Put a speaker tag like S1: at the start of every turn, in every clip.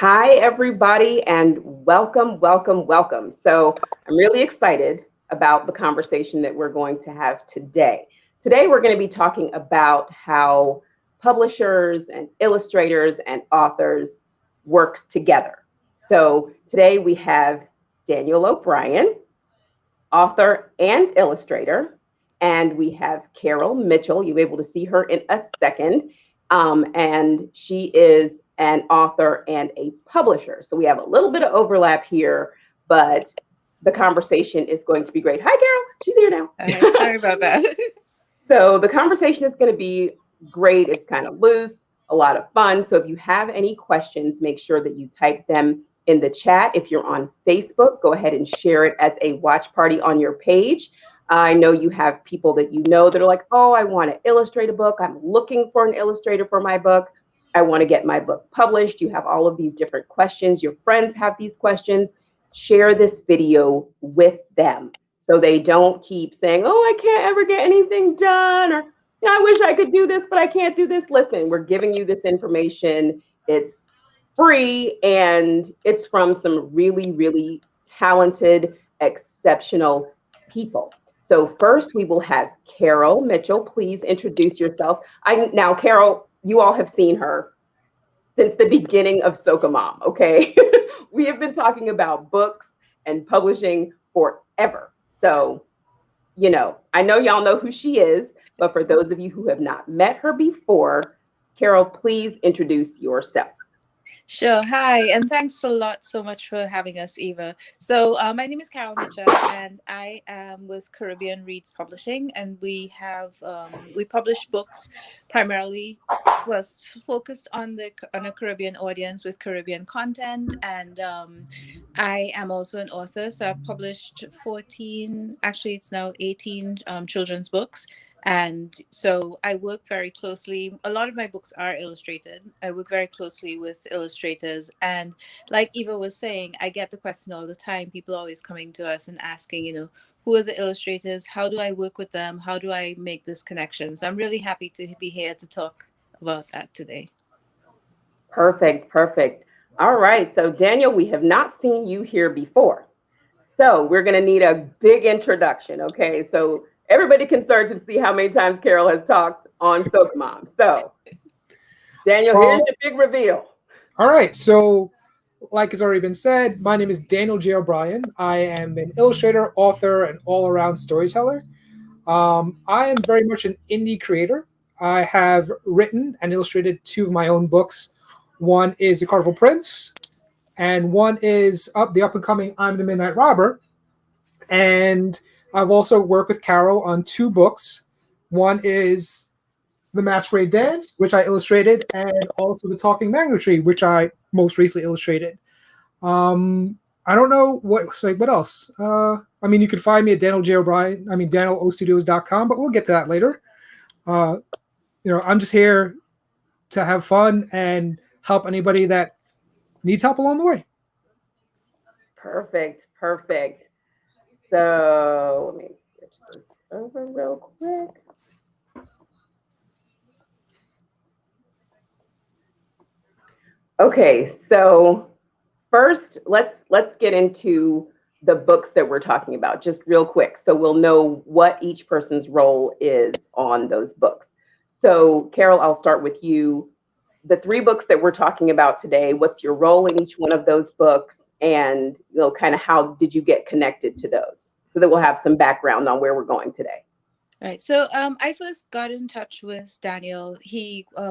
S1: Hi, everybody, and welcome, welcome, welcome. So I'm really excited about the conversation that we're going to have today. Today, we're going to be talking about how publishers and illustrators and authors work together. So today we have Daniel O'Brien, author and illustrator, and we have Carol Mitchell. You'll be able to see her in a second. And she is an author and a publisher. So we have a little bit of overlap here, but the conversation is going to be great. Hi, Carol. She's here now.
S2: Hi, sorry about that.
S1: So the conversation is going to be great. It's kind of loose, a lot of fun. So if you have any questions, make sure that you type them in the chat. If you're on Facebook, go ahead and share it as a watch party on your page. I know you have people that you know that are like, oh, I want to illustrate a book. I'm looking for an illustrator for my book. I want to get my book published. You have all of these different questions. Your friends have these questions. Share this video with them so they don't keep saying, oh, I can't ever get anything done, or I wish I could do this, but I can't do this. Listen, we're giving you this information. It's free, and it's from some really, really talented, exceptional people. So first, we will have Carol Mitchell. Please introduce yourselves. Now, Carol, you all have seen her since the beginning of Soca Mom, okay? We have been talking about books and publishing forever. So, I know y'all know who she is, but for those of you who have not met her before, Carol, please introduce yourself.
S2: Sure. Hi, and thanks so much for having us, Eva. So my name is Carol Mitchell, and I am with CaribbeanReads Publishing, and we publish books primarily was focused on a Caribbean audience with Caribbean content, and I am also an author. So I've published 14, actually it's now 18 children's books. And so I work very closely. A lot of my books are illustrated. I work very closely with illustrators. And like Eva was saying, I get the question all the time. People are always coming to us and asking, who are the illustrators? How do I work with them? How do I make this connection? So I'm really happy to be here to talk about that today.
S1: Perfect. All right. So Daniel, we have not seen you here before. So we're going to need a big introduction. Okay. So everybody can search and see how many times Carol has talked on Soca Mom. So, Daniel, here's your big reveal.
S3: All right. So, like has already been said, my name is Daniel J. O'Brien. I am an illustrator, author, and all-around storyteller. I am very much an indie creator. I have written and illustrated 2 of my own books. One is The Carnival Prince, and one is the up-and-coming I'm the Midnight Robber. And I've also worked with Carol on 2 books. One is The Masquerade Dance, which I illustrated, and also The Talking Mango Tree, which I most recently illustrated. I don't know what else. You can find me at DanielOStudios.com, but we'll get to that later. I'm just here to have fun and help anybody that needs help along the way.
S1: Perfect. So let me switch this over real quick. Okay, so first let's get into the books that we're talking about just real quick, so we'll know what each person's role is on those books. So Carol, I'll start with you. The 3 books that we're talking about today, what's your role in each one of those books? And kind of how did you get connected to those, so that we'll have some background on where we're going today.
S2: All right. So I first got in touch with Daniel.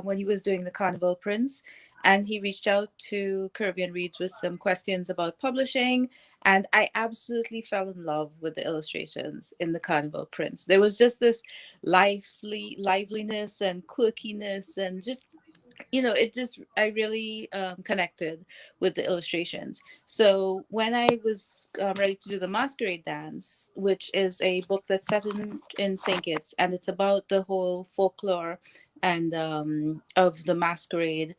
S2: When he was doing The Carnival Prince, and he reached out to Caribbean Reads with some questions about publishing. And I absolutely fell in love with the illustrations in The Carnival Prince. There was just this liveliness and quirkiness, and just I really connected with the illustrations. So when I was ready to do The Masquerade Dance, which is a book that's set in St. Kitts, and it's about the whole folklore and of the masquerade,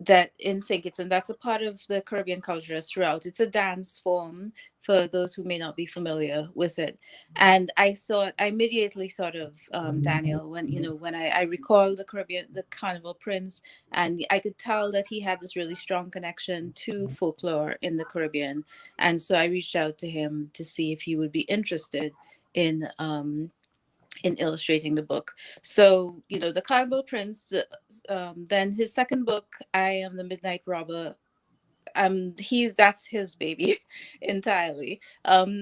S2: that in St. Kitts, and that's a part of the Caribbean culture throughout. It's a dance form for those who may not be familiar with it. And I immediately thought of Daniel when, when I recall the Carnival Prince, and I could tell that he had this really strong connection to folklore in the Caribbean. And so I reached out to him to see if he would be interested in illustrating the book. So, the Carnival Prince, then his second book, I Am the Midnight Robber, that's his baby entirely.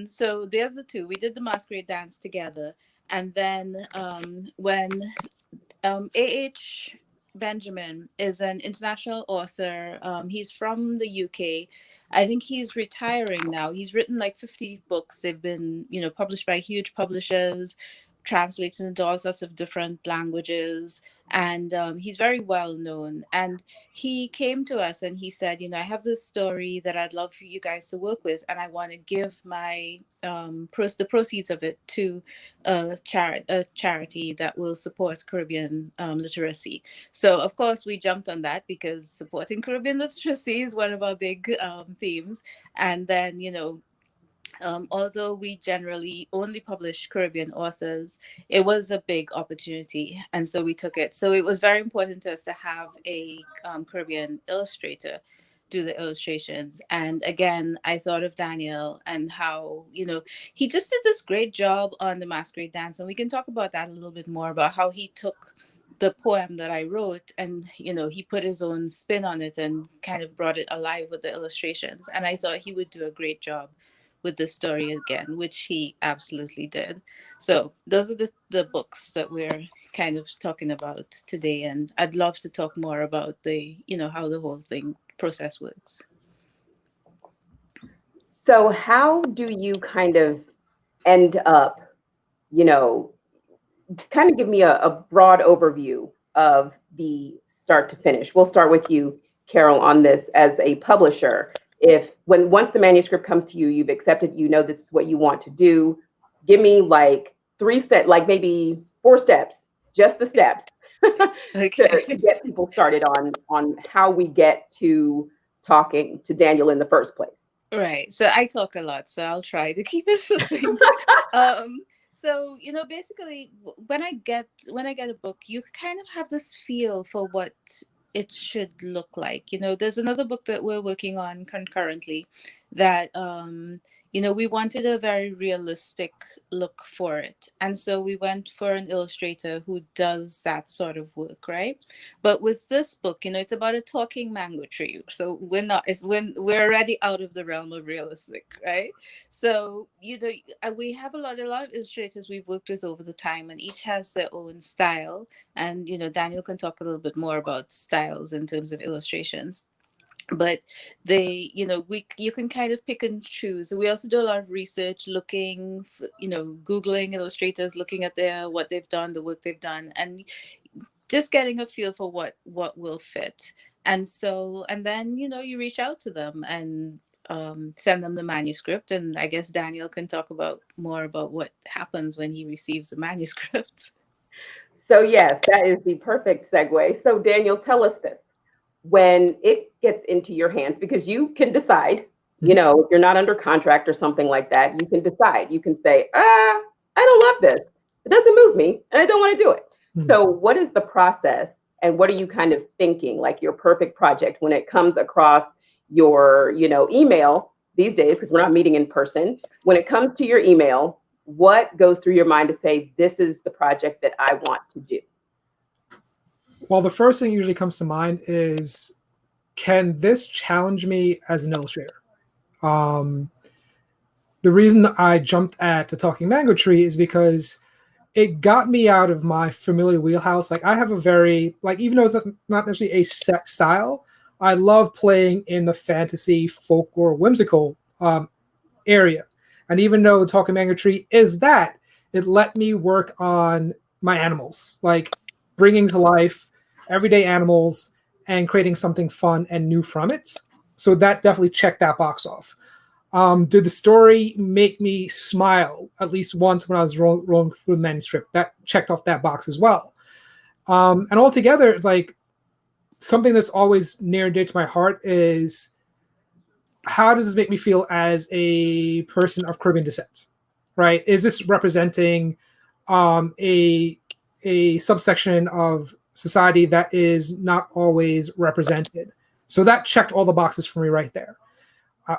S2: So the other two, we did the Masquerade Dance together. And then when A.H. Benjamin is an international author. He's from the UK. I think he's retiring now. He's written like 50 books. They've been, published by huge publishers, translated into all sorts of different languages. And he's very well known. And he came to us and he said, I have this story that I'd love for you guys to work with. And I want to give my the proceeds of it to a charity that will support Caribbean literacy. So, of course, we jumped on that because supporting Caribbean literacy is one of our big themes. And then, although we generally only publish Caribbean authors, it was a big opportunity. And so we took it. So it was very important to us to have a Caribbean illustrator do the illustrations. And again, I thought of Daniel and how, he just did this great job on the Masquerade Dance. And we can talk about that a little bit more, about how he took the poem that I wrote and, he put his own spin on it and kind of brought it alive with the illustrations. And I thought he would do a great job with the story again, which he absolutely did. So those are the books that we're kind of talking about today. And I'd love to talk more about how the whole process works.
S1: So how do you kind of end up, kind of give me a broad overview of the start to finish. We'll start with you, Carol, on this as a publisher. Once the manuscript comes to you, you've accepted, this is what you want to do. Give me like maybe 4 steps, just the steps
S2: Okay.
S1: to get people started on how we get to talking to Daniel in the first place.
S2: Right. So I talk a lot, so I'll try to keep it succinct. So, basically when I get a book, you kind of have this feel for what it should look like. There's another book that we're working on concurrently that, we wanted a very realistic look for it. And so we went for an illustrator who does that sort of work, right? But with this book, it's about a talking mango tree. So we're already out of the realm of realistic, right? So, we have a lot of illustrators we've worked with over the time, and each has their own style. And, Daniel can talk a little bit more about styles in terms of illustrations. But you can kind of pick and choose. We also do a lot of research, looking, Googling illustrators, looking at what they've done, the work they've done, and just getting a feel for what will fit. And then, you reach out to them and send them the manuscript. And I guess Daniel can talk more about what happens when he receives the manuscript.
S1: So yes, that is the perfect segue. So Daniel, tell us this. When it gets into your hands, because you can decide, if you're not under contract or something like that, you can decide. You can say, I don't love this. It doesn't move me and I don't want to do it. So what is the process and what are you kind of thinking, like your perfect project when it comes across your, email these days, because we're not meeting in person. When it comes to your email, what goes through your mind to say, this is the project that I want to do?
S3: Well, the first thing usually comes to mind is, can this challenge me as an illustrator? The reason I jumped at the Talking Mango Tree is because it got me out of my familiar wheelhouse. Like I have a very, even though it's not necessarily a set style, I love playing in the fantasy, folklore, whimsical area. And even though the Talking Mango Tree is that, it let me work on my animals, like bringing to life everyday animals and creating something fun and new from it. So that definitely checked that box off. Did the story make me smile at least once when I was rolling through the manuscript? That checked off that box as well. And altogether, it's like something that's always near and dear to my heart is, how does this make me feel as a person of Caribbean descent, right? Is this representing a subsection of society that is not always represented? So that checked all the boxes for me right there.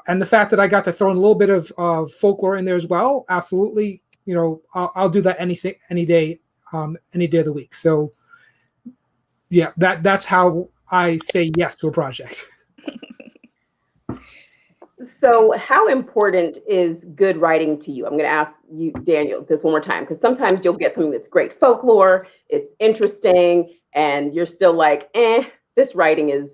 S3: And the fact that I got to throw in a little bit of folklore in there as well, absolutely, I'll do that any day of the week. So yeah, that's how I say yes to a project.
S1: So how important is good writing to you? I'm going to ask you, Daniel, this one more time, because sometimes you'll get something that's great folklore, it's interesting, and you're still like, this writing it's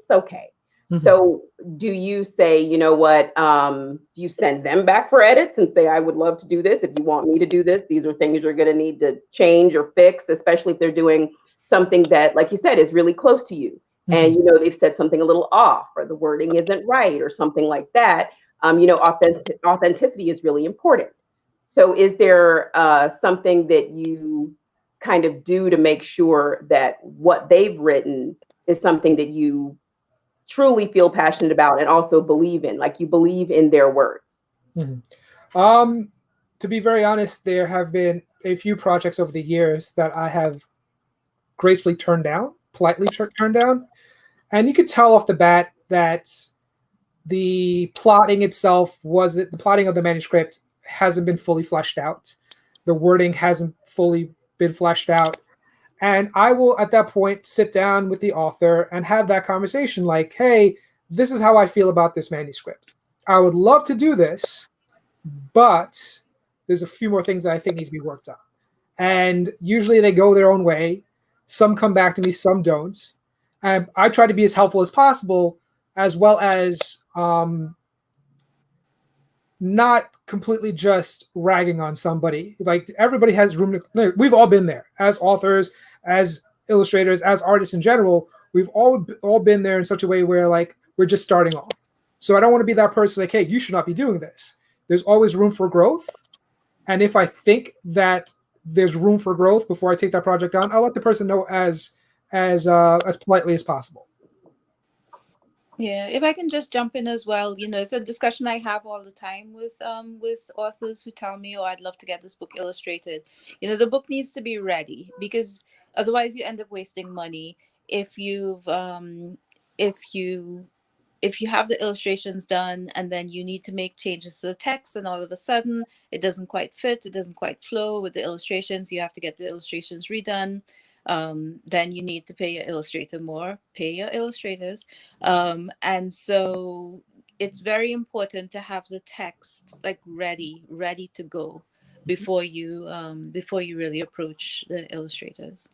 S1: okay. Mm-hmm. So do you say, you know what, do you send them back for edits and say, I would love to do this. If you want me to do this, these are things you're going to need to change or fix, especially if they're doing something that, like you said, is really close to you. And, they've said something a little off, or the wording isn't right, or something like that. Authenticity is really important. So is there something that you kind of do to make sure that what they've written is something that you truly feel passionate about and also believe in, like you believe in their words?
S3: To be very honest, there have been a few projects over the years that I have gracefully politely turned down. And you could tell off the bat that the plotting itself the plotting of the manuscript hasn't been fully fleshed out. The wording hasn't fully been fleshed out. And I will, at that point, sit down with the author and have that conversation like, hey, this is how I feel about this manuscript. I would love to do this, but there's a few more things that I think need to be worked on. And usually they go their own way. Some come back to me, some don't. And I try to be as helpful as possible, as well as not completely just ragging on somebody. Like, everybody has room to, we've all been there as authors, as illustrators, as artists in general. We've all been there in such a way where, like, we're just starting off. So I don't want to be that person like, hey, you should not be doing this. There's always room for growth. And if I think that there's room for growth before I take that project on, I'll let the person know as politely as possible.
S2: Yeah, if I can just jump in as well, it's a discussion I have all the time with authors who tell me, oh, I'd love to get this book illustrated. The book needs to be ready, because otherwise you end up wasting money if you have the illustrations done and then you need to make changes to the text, and all of a sudden it doesn't quite fit, it doesn't quite flow with the illustrations, you have to get the illustrations redone. Then you need to pay your illustrator more, pay your illustrators. And so it's very important to have the text like ready to go before you really approach the illustrators.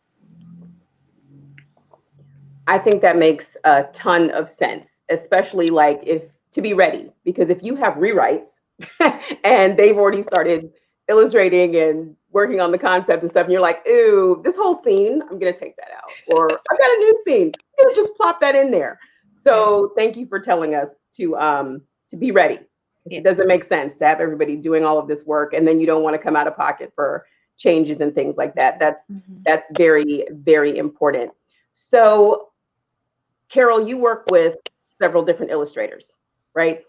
S1: I think that makes a ton of sense, especially like to be ready, because if you have rewrites and they've already started illustrating and working on the concept and stuff, and you're like, ooh, this whole scene, I'm going to take that out. Or I've got a new scene, I'm going to just plop that in there. So Thank you for telling us to be ready. Yes. It doesn't make sense to have everybody doing all of this work, and then you don't want to come out of pocket for changes and things like that. That's very, very important. So Carol, you work with several different illustrators, right?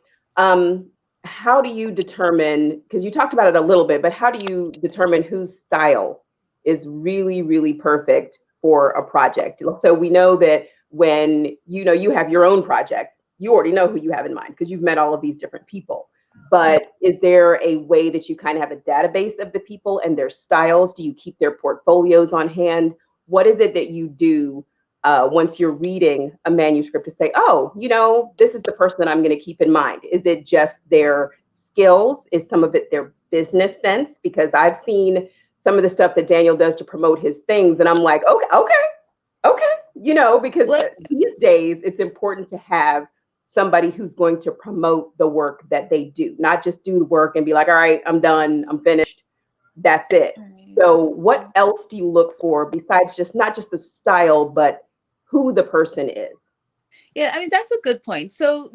S1: How do you determine, because you talked about it a little bit, but how do you determine whose style is really, really perfect for a project? So we know that when you have your own projects, you already know who you have in mind because you've met all of these different people. But is there a way that you kind of have a database of the people and their styles? Do you keep their portfolios on hand? What is it that you do once you're reading a manuscript to say, oh, this is the person that I'm going to keep in mind? Is it just their skills? Is some of it their business sense? Because I've seen some of the stuff that Daniel does to promote his things, and I'm like, okay, because these days it's important to have somebody who's going to promote the work that they do, not just do the work and be like, all right, I'm done, I'm finished, that's it. So what else do you look for besides not just the style, but who the person is?
S2: Yeah, I mean, that's a good point. So,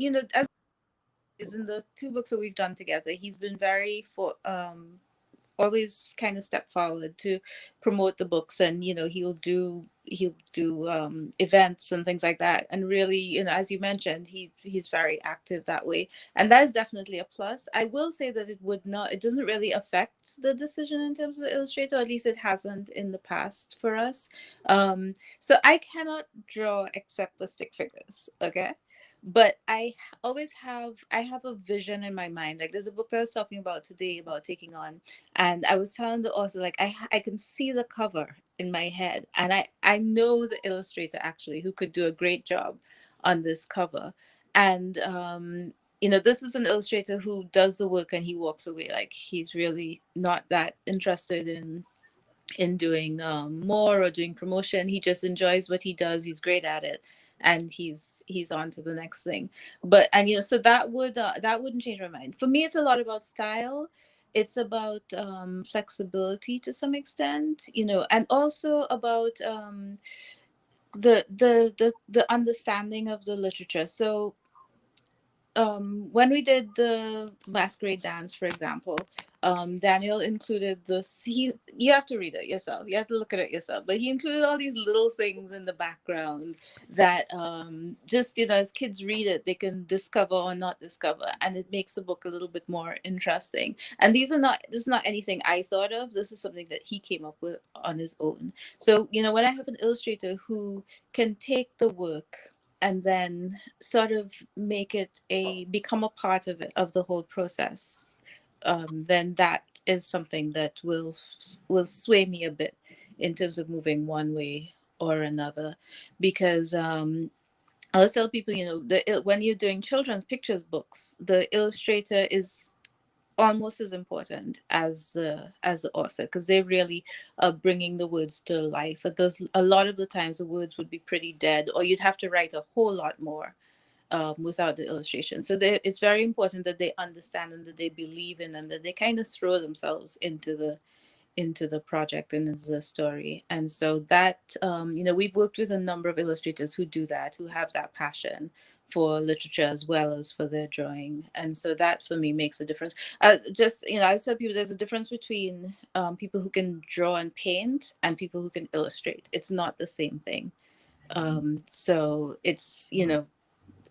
S2: as in the two books that we've done together, he's been very always kind of step forward to promote the books, and he'll do events and things like that. And really, as you mentioned, he's very active that way, and that is definitely a plus. I will say that it doesn't really affect the decision in terms of the illustrator, at least it hasn't in the past for us. So I cannot draw except for stick figures, okay? But I have a vision in my mind. Like, there's a book that I was talking about today about taking on, and I was telling the author, like, I can see the cover in my head, and I know the illustrator actually who could do a great job on this cover. And this is an illustrator who does the work and he walks away. Like, he's really not that interested in doing more or doing promotion. He just enjoys what he does. He's great at it, and he's on to the next thing. But so that wouldn't change my mind. For me, it's a lot about style. It's about flexibility to some extent, and also about the understanding of the literature. So when we did the masquerade dance, for example, Daniel included this. You have to read it yourself. You have to look at it yourself. But he included all these little things in the background that just, as kids read it, they can discover or not discover, and it makes the book a little bit more interesting. And this is not anything I thought of. This is something that he came up with on his own. So, when I have an illustrator who can take the work and then sort of make it become a part of it, of the whole process, then that is something that will sway me a bit in terms of moving one way or another. Because I'll tell people, when you're doing children's pictures books, the illustrator is almost as important as the author, because they really are bringing the words to life. But there's a lot of the times the words would be pretty dead, or you'd have to write a whole lot more without the illustration. So it's very important that they understand and that they believe in, and that they kind of throw themselves into the project and into the story. And so that we've worked with a number of illustrators who do that, who have that passion for literature as well as for their drawing. And so that for me makes a difference. I tell people there's a difference between people who can draw and paint and people who can illustrate. It's not the same thing. So it's,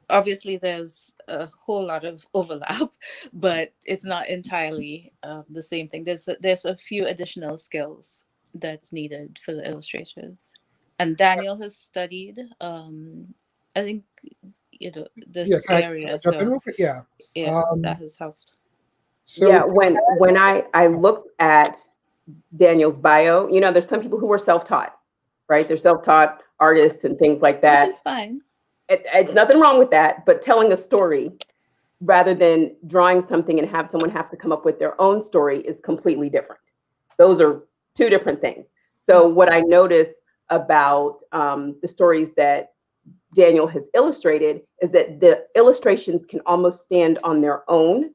S2: obviously there's a whole lot of overlap, but it's not entirely the same thing. There's a few additional skills that's needed for the illustrators. And Daniel has studied, I think, this area. So that has helped.
S1: So yeah, when I looked at Daniel's bio, there's some people who are self-taught, right? They're self-taught artists and things like that.
S2: Which is fine.
S1: It's nothing wrong with that, but telling a story rather than drawing something and have someone have to come up with their own story is completely different. Those are two different things. So what I noticed about the stories that Daniel has illustrated is that the illustrations can almost stand on their own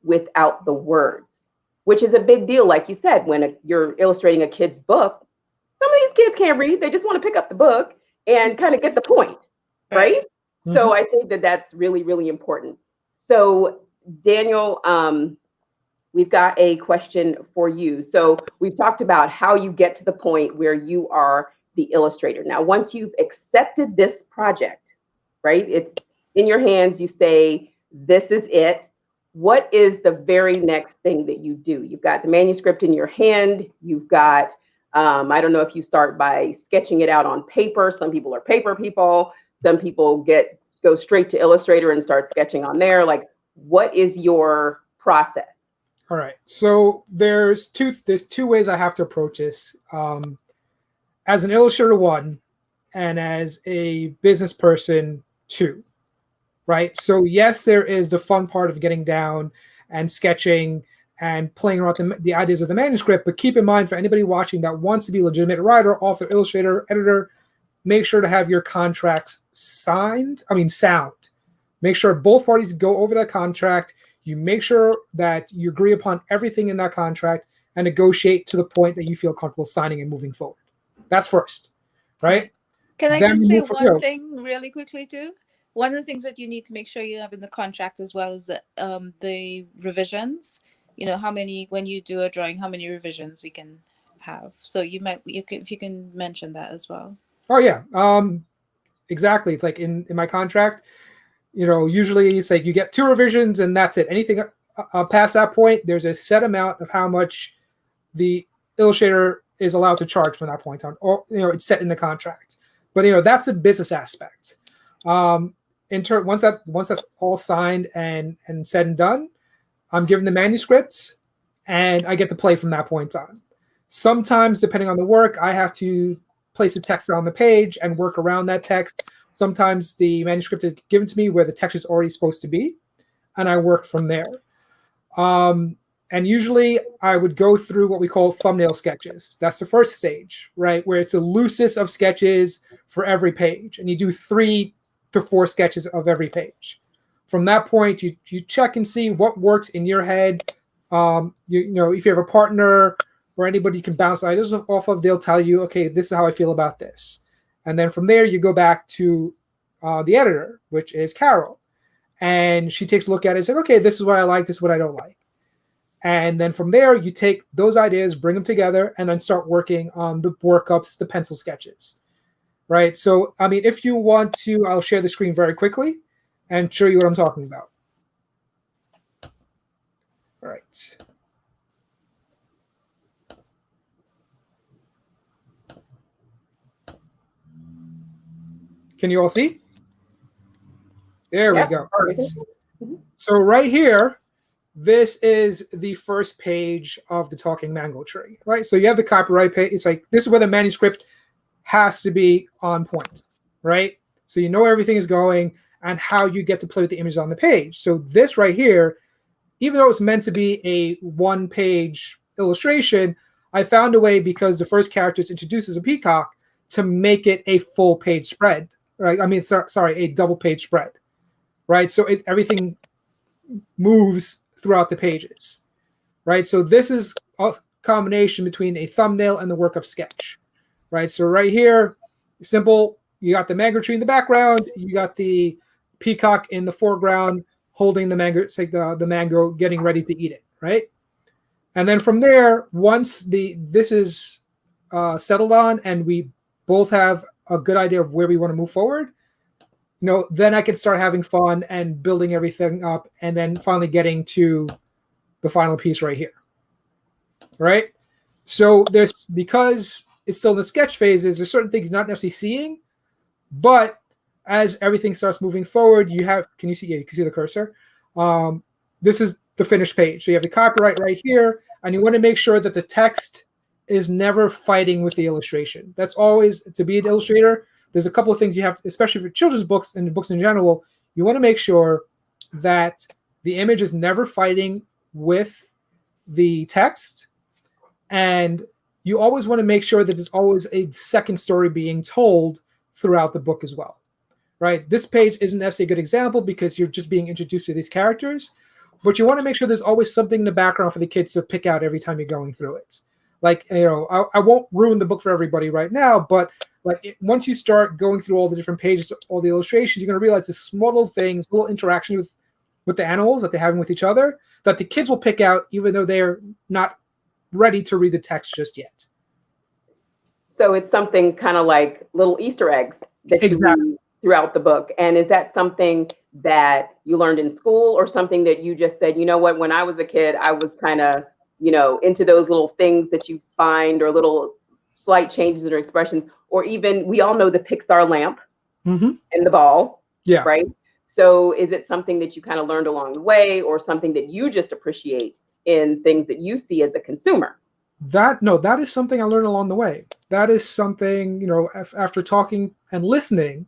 S1: without the words, which is a big deal. Like you said, when you're illustrating a kid's book, some of these kids can't read. They just want to pick up the book and kind of get the point. Right? Mm-hmm. So I think that that's really, really important. So Daniel, we've got a question for you. So we've talked about how you get to the point where you are the illustrator. Now, once you've accepted this project, right? It's in your hands. You say, this is it. What is the very next thing that you do? You've got the manuscript in your hand. You've got, I don't know if you start by sketching it out on paper. Some people are paper people. Some people go straight to Illustrator and start sketching on there. Like, what is your process?
S3: All right. So there's two ways I have to approach this. As an illustrator, one, and as a business person, two. Right. So yes, there is the fun part of getting down and sketching and playing around the ideas of the manuscript. But keep in mind, for anybody watching that wants to be a legitimate writer, author, illustrator, editor, make sure to have your contracts sound. Make sure both parties go over that contract. You make sure that you agree upon everything in that contract and negotiate to the point that you feel comfortable signing and moving forward. That's first, right?
S2: Can I just say one thing really quickly too? One of the things that you need to make sure you have in the contract as well is the revisions. how many, when you do a drawing, how many revisions we can have. So if you can mention that as well.
S3: Oh yeah, exactly. It's like in my contract, usually it's like you get 2 revisions and that's it. Anything past that point, there's a set amount of how much the illustrator is allowed to charge from that point on, or it's set in the contract. But that's a business aspect. Once that's all signed and said and done, I'm given the manuscripts and I get to play from that point on. Sometimes, depending on the work, I have to place a text on the page and work around that text. Sometimes the manuscript is given to me where the text is already supposed to be, and I work from there. And usually I would go through what we call thumbnail sketches. That's the first stage, right? Where it's a loosest of sketches for every page. And you do 3 to 4 sketches of every page. From that point, you check and see what works in your head. If you have a partner or anybody you can bounce ideas off of, they'll tell you, okay, this is how I feel about this. And then from there, you go back to the editor, which is Carol. And she takes a look at it and says, okay, this is what I like, this is what I don't like. And then from there, you take those ideas, bring them together, and then start working on the workups, the pencil sketches, right? So, I mean, if you want to, I'll share the screen very quickly and show you what I'm talking about. All right. Can you all see? There we go. All right. So right here, this is the first page of the Talking Mango Tree, right? So you have the copyright page. It's like, this is where the manuscript has to be on point, right? So you know where everything is going and how you get to play with the images on the page. So this right here, even though it's meant to be a 1-page illustration, I found a way, because the first character is introduced as a peacock, to make it a full page spread, right? I mean, sorry, a double page spread, right? So everything moves throughout the pages, right? So this is a combination between a thumbnail and the workup sketch, right? So right here, simple, you got the mango tree in the background, you got the peacock in the foreground holding the mango, it's like the mango getting ready to eat it, right? And then from there, once this is settled on and we both have a good idea of where we want to move forward, then I can start having fun and building everything up, and then finally getting to the final piece right here, right? So because it's still in the sketch phases, there's certain things not necessarily seeing, but as everything starts moving forward, can you see? Yeah, you can see the cursor. This is the finished page. So you have the copyright right here, and you want to make sure that the text is never fighting with the illustration. That's always, to be an illustrator, there's a couple of things you have to, especially for children's books and books in general, you want to make sure that the image is never fighting with the text. And you always want to make sure that there's always a second story being told throughout the book as well, right? This page isn't necessarily a good example because you're just being introduced to these characters, but you want to make sure there's always something in the background for the kids to pick out every time you're going through it. Like, I won't ruin the book for everybody right now, but once you start going through all the different pages, all the illustrations, you're going to realize the small little things, little interaction with the animals that they're having with each other, that the kids will pick out even though they're not ready to read the text just yet.
S1: So it's something kind of like little Easter eggs that you read throughout the book. And is that something that you learned in school, or something that you just said, you know what, when I was a kid, I was kind of, into those little things that you find, or little slight changes in expressions, or even, we all know the Pixar lamp and the ball, right? So is it something that you kind of learned along the way, or something that you just appreciate in things that you see as a consumer?
S3: That is something I learned along the way. That is something, after talking and listening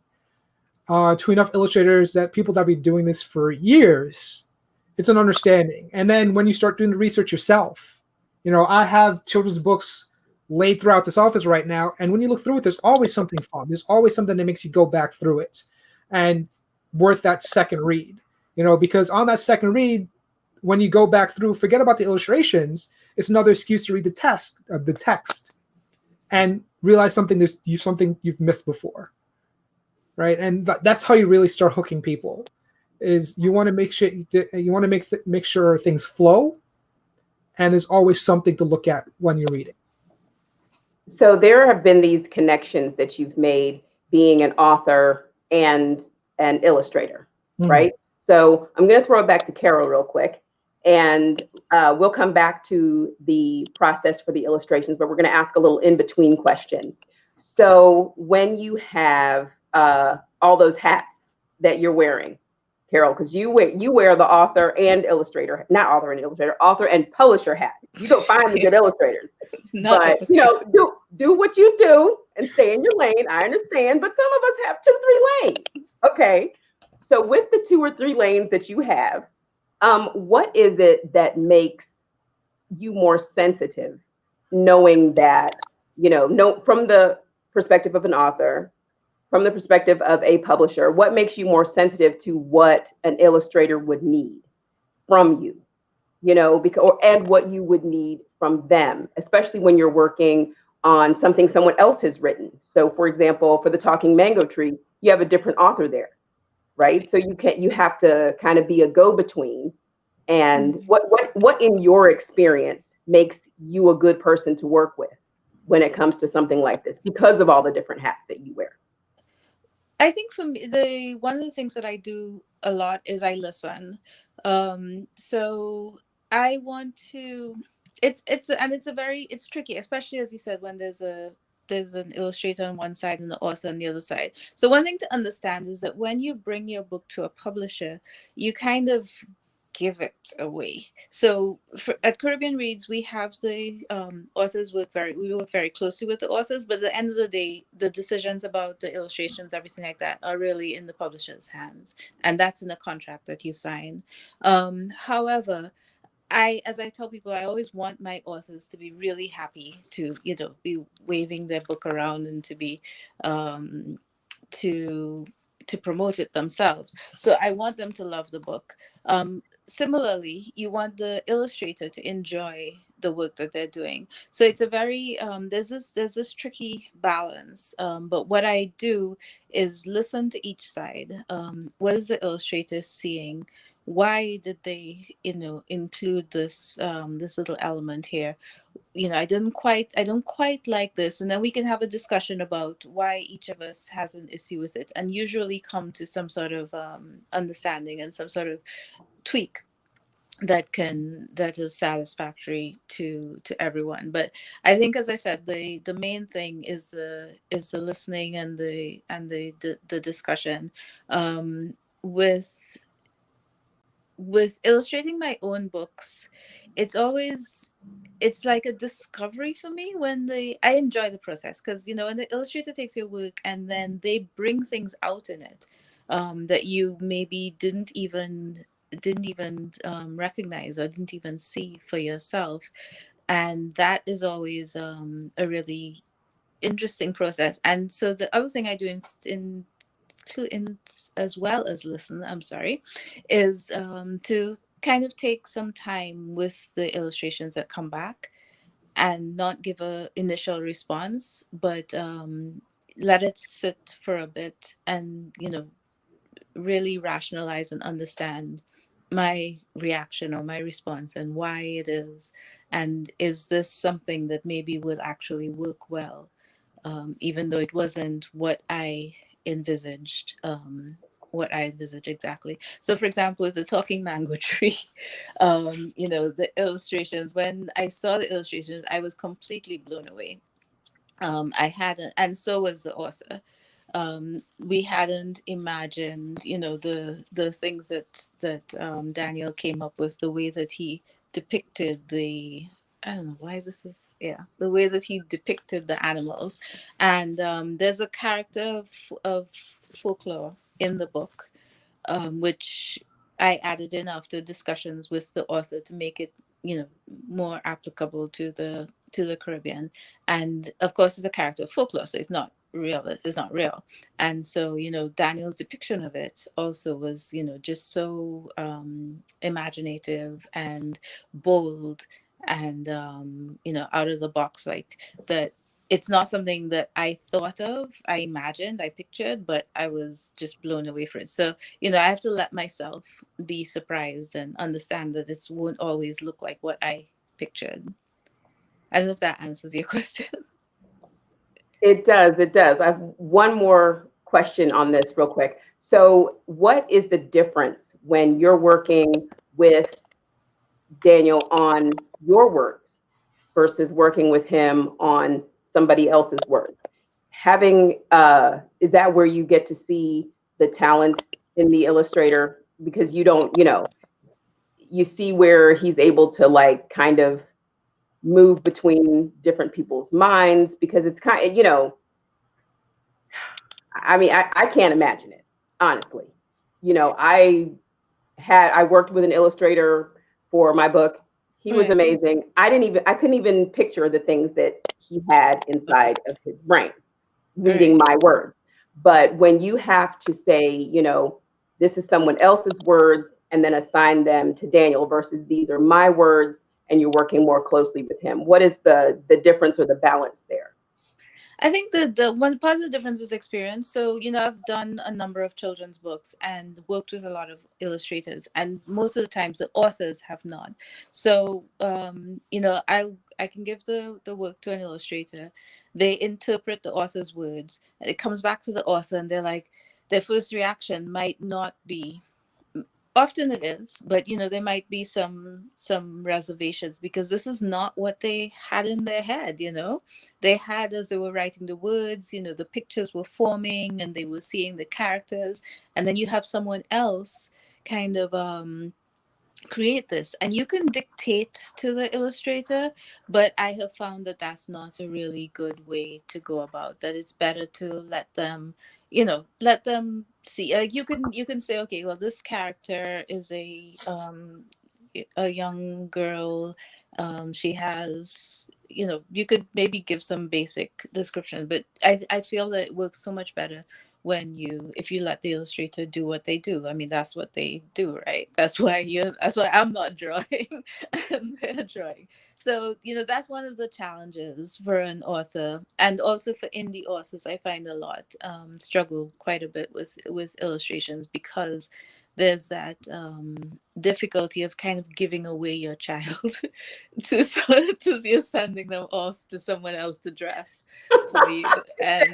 S3: to enough illustrators, that people that have been doing this for years, it's an understanding. And then when you start doing the research yourself, I have children's books laid throughout this office right now, and when you look through it, there's always something fun. There's always something that makes you go back through it and worth that second read, because on that second read, when you go back through, forget about the illustrations, it's another excuse to read the text and realize something you've missed before, right? And that's how you really start hooking people. Is you want to make sure make sure things flow, and there's always something to look at when you're reading.
S1: So there have been these connections that you've made being an author and an illustrator, right? So I'm going to throw it back to Carol real quick, and we'll come back to the process for the illustrations, but we're going to ask a little in-between question. So when you have all those hats that you're wearing, Carol, because you wear the author and illustrator, not author and illustrator, author and publisher hat. You don't find the good illustrators, but you know, do what you do and stay in your lane. I understand, but some of us have 2-3 lanes. Okay, so with the 2 or 3 lanes that you have, what is it that makes you more sensitive, knowing that, you know, from the perspective of an author, from the perspective of a publisher, what makes you more sensitive to what an illustrator would need from you, you know, and what you would need from them, especially when you're working on something someone else has written. So for example, for the Talking Mango Tree, you have a different author there, right? So you have to kind of be a go-between. And what in your experience makes you a good person to work with when it comes to something like this, because of all the different hats that you wear?
S2: I think for me, one of the things that I do a lot is I listen. So I want to. It's tricky, especially as you said, when there's an illustrator on one side and the author on the other side. So one thing to understand is that when you bring your book to a publisher, you kind of give it away. So at Caribbean Reads, we have the authors we work very closely with the authors, but at the end of the day, the decisions about the illustrations, everything like that, are really in the publisher's hands, and that's in a contract that you sign. However, as I tell people, I always want my authors to be really happy to, you know, be waving their book around and to be to promote it themselves. So I want them to love the book. Similarly, you want the illustrator to enjoy the work that they're doing. So it's a very there's this tricky balance. But what I do is listen to each side. What is the illustrator seeing? Why did they, you know, include this this little element here? You know, I don't quite like this, and then we can have a discussion about why each of us has an issue with it, and usually come to some sort of understanding and some sort of tweak that is satisfactory to everyone. But I think, as I said, the main thing is the listening and the discussion. With illustrating my own books, it's like a discovery for me when I enjoy the process, because, you know, when the illustrator takes your work and then they bring things out in it that you maybe didn't even recognize or didn't even see for yourself, and that is always a really interesting process. And so the other thing I do in as well as listen, is to kind of take some time with the illustrations that come back and not give a initial response, but let it sit for a bit and, you know, really rationalize and understand my reaction or my response and why it is, and is this something that maybe will actually work well, even though it wasn't what I envisaged. Exactly. So for example, with the Talking Mango Tree, you know, the illustrations, when I saw the illustrations, I was completely blown away. I hadn't, and so was the author. We hadn't imagined, you know, the things that Daniel came up with, the way that he depicted I don't know why this is, the way that he depicted the animals. And there's a character of folklore in the book, which I added in after discussions with the author to make it, you know, more applicable to the Caribbean. And of course, it's a character of folklore, so it's not real. It's not real. And so, you know, Daniel's depiction of it also was, you know, just so imaginative and bold and you know, out of the box, like that. It's not something that I thought of, I imagined, I pictured, but I was just blown away for it. So, you know, I have to let myself be surprised and understand that this won't always look like what I pictured. I don't know if that answers your question.
S1: It does. It does. I have one more question on this real quick. So what is the difference when you're working with Daniel on your words versus working with him on somebody else's words? Having, is that where you get to see the talent in the illustrator? Because you don't, you see where he's able to like kind of move between different people's minds, because it's kind of, I mean, I can't imagine it, honestly. I worked with an illustrator for my book. He was amazing. I couldn't even picture the things that he had inside of his brain reading my words. But when you have to say, this is someone else's words and then assign them to Daniel versus these are my words, and you're working more closely with him, what is the difference or the balance there?
S2: I think the one part of the difference is experience. So, I've done a number of children's books and worked with a lot of illustrators, and most of the times the authors have not. So, I can give the work to an illustrator. They interpret the author's words, and it comes back to the author, and they're like, their first reaction might not be. Often it is, but there might be some reservations because this is not what they had in their head. They had, as they were writing the words, the pictures were forming and they were seeing the characters, and then you have someone else kind of create this, and you can dictate to the illustrator, but I have found that that's not a really good way to go about that. It's better to let them see. You can say, okay, well, this character is a young girl. She has, you could maybe give some basic description, but I feel that it works so much better if you let the illustrator do what they do. I mean, that's what they do, right? That's why I'm not drawing and they're drawing. So, that's one of the challenges for an author, and also for indie authors. I find a lot struggle quite a bit with illustrations, because there's that difficulty of kind of giving away your child to you're sending them off to someone else to dress for you, and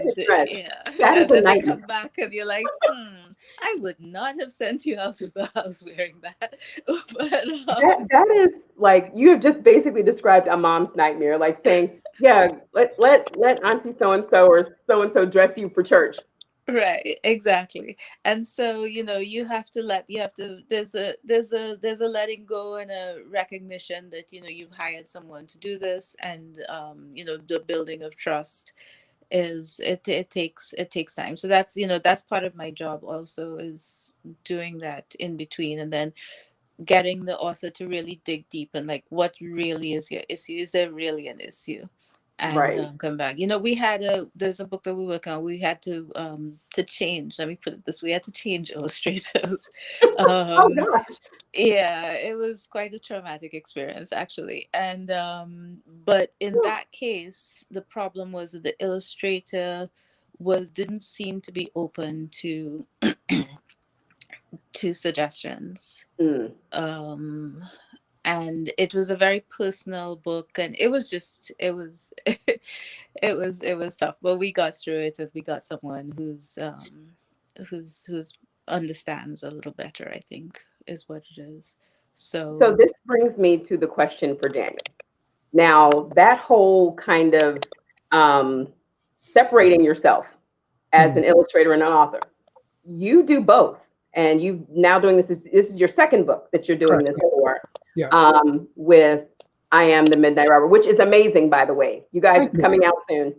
S2: and then they come back and you're like, I would not have sent you out of the house wearing that. But
S1: that is like, you have just basically described a mom's nightmare, like saying, yeah, let auntie so and so or so and so dress you for church.
S2: Right, exactly. And so, you have to there's a letting go and a recognition that, you've hired someone to do this, and the building of trust it takes time. So that's part of my job also, is doing that in between, and then getting the author to really dig deep and like, what really is your issue? Is there really an issue? And come back. There's a book that we work on. We had to change. Let me put it this way: we had to change illustrators.
S1: Oh gosh.
S2: Yeah, it was quite a traumatic experience, actually. And but in that case, the problem was that the illustrator didn't seem to be open to suggestions. And it was a very personal book, and it was it was tough, but we got through it, and we got someone who's understands a little better, I think, is what it is. So
S1: this brings me to the question for Daniel. Now, that whole kind of separating yourself as an illustrator and an author, you do both. And you now doing this is your second book that you're doing this for. Yeah. With I Am the Midnight Robber, which is amazing, by the way. You guys, it's coming out soon.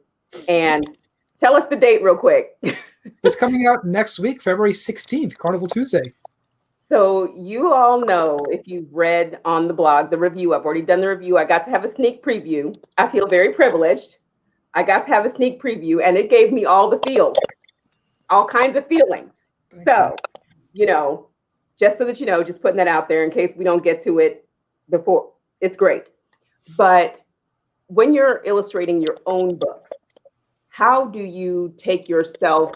S1: And tell us the date real quick.
S3: It's coming out next week, February 16th, Carnival Tuesday.
S1: So you all know, if you've read on the blog, the review, I've already done the review. I got to have a sneak preview. I feel very privileged. I got to have a sneak preview, and it gave me all the feels, all kinds of feelings. So, just so that just putting that out there in case we don't get to it before. It's great. But when you're illustrating your own books, how do you take yourself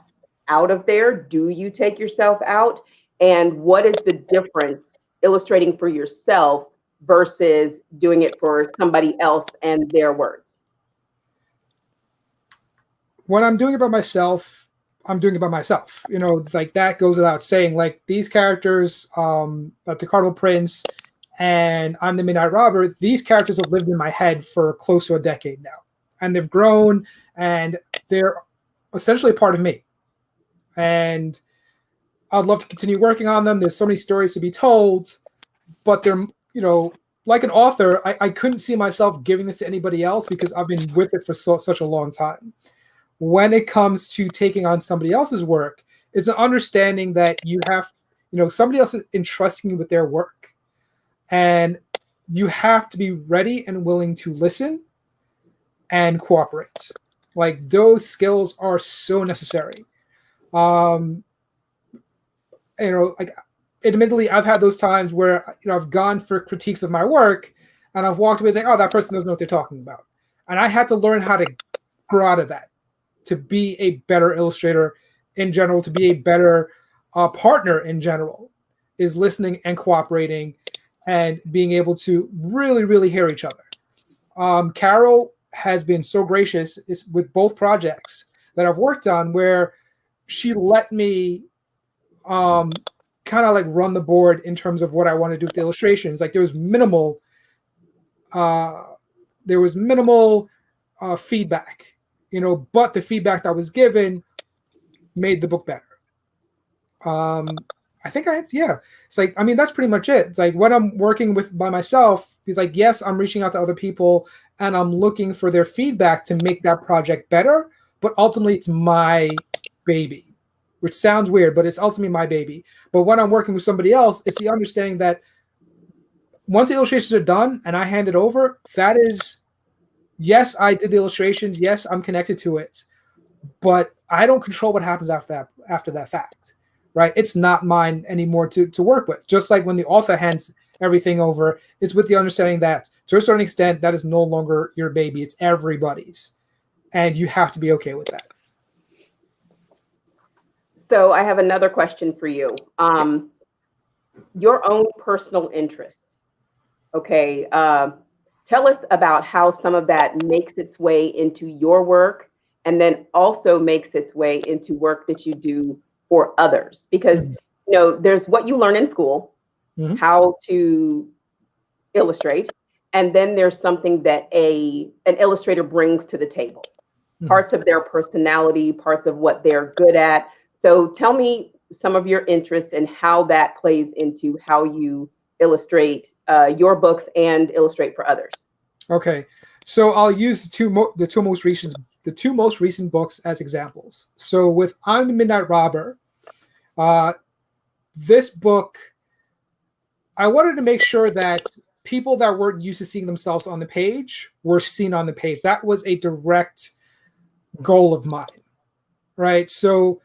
S1: out of there? Do you take yourself out? And what is the difference illustrating for yourself versus doing it for somebody else and their words?
S3: When I'm doing it by myself, I'm doing it by myself. You know, like that goes without saying. Like these characters, the Cardinal Prince and I'm the Midnight Robber, these characters have lived in my head for close to a decade now. And they've grown and they're essentially a part of me. And I'd love to continue working on them. There's so many stories to be told, but they're, you know, like an author, I couldn't see myself giving this to anybody else because I've been with it for such a long time. When it comes to taking on somebody else's work, it's an understanding that you have, you know, somebody else is entrusting you with their work. And you have to be ready and willing to listen and cooperate. Like those skills are so necessary. You know, like admittedly, I've had those times where, you know, I've gone for critiques of my work and I've walked away saying, oh, that person doesn't know what they're talking about. And I had to learn how to grow out of that, to be a better illustrator in general, to be a better partner in general, is listening and cooperating and being able to really, really hear each other. Carol has been so gracious with both projects that I've worked on where she let me kind of like run the board in terms of what I want to do with the illustrations. Like there was minimal feedback, you know, but the feedback that was given made the book better. I think it's like, I mean, that's pretty much it. It's like when I'm working by myself, it's like, yes, I'm reaching out to other people and I'm looking for their feedback to make that project better, but ultimately it's my baby, which sounds weird, but it's ultimately my baby. But when I'm working with somebody else, it's the understanding that once the illustrations are done and I hand it over, that is, yes, I did the illustrations. Yes, I'm connected to it, but I don't control what happens after that fact, right? It's not mine anymore to work with. Just like when the author hands everything over, it's with the understanding that to a certain extent, that is no longer your baby. It's everybody's. And you have to be okay with that.
S1: So I have another question for you. Your own personal interests. Okay. Tell us about how some of that makes its way into your work and then also makes its way into work that you do for others. Because, you know, there's what you learn in school, how to illustrate, and then there's something that an illustrator brings to the table. Parts of their personality, parts of what they're good at. So tell me some of your interests and how that plays into how you illustrate your books and illustrate for others. Okay,
S3: so I'll use the two most recent books as examples. So with I'm the Midnight Robber, this book, I wanted to make sure that people that weren't used to seeing themselves on the page were seen on the page. That was a direct goal of mine, right? So,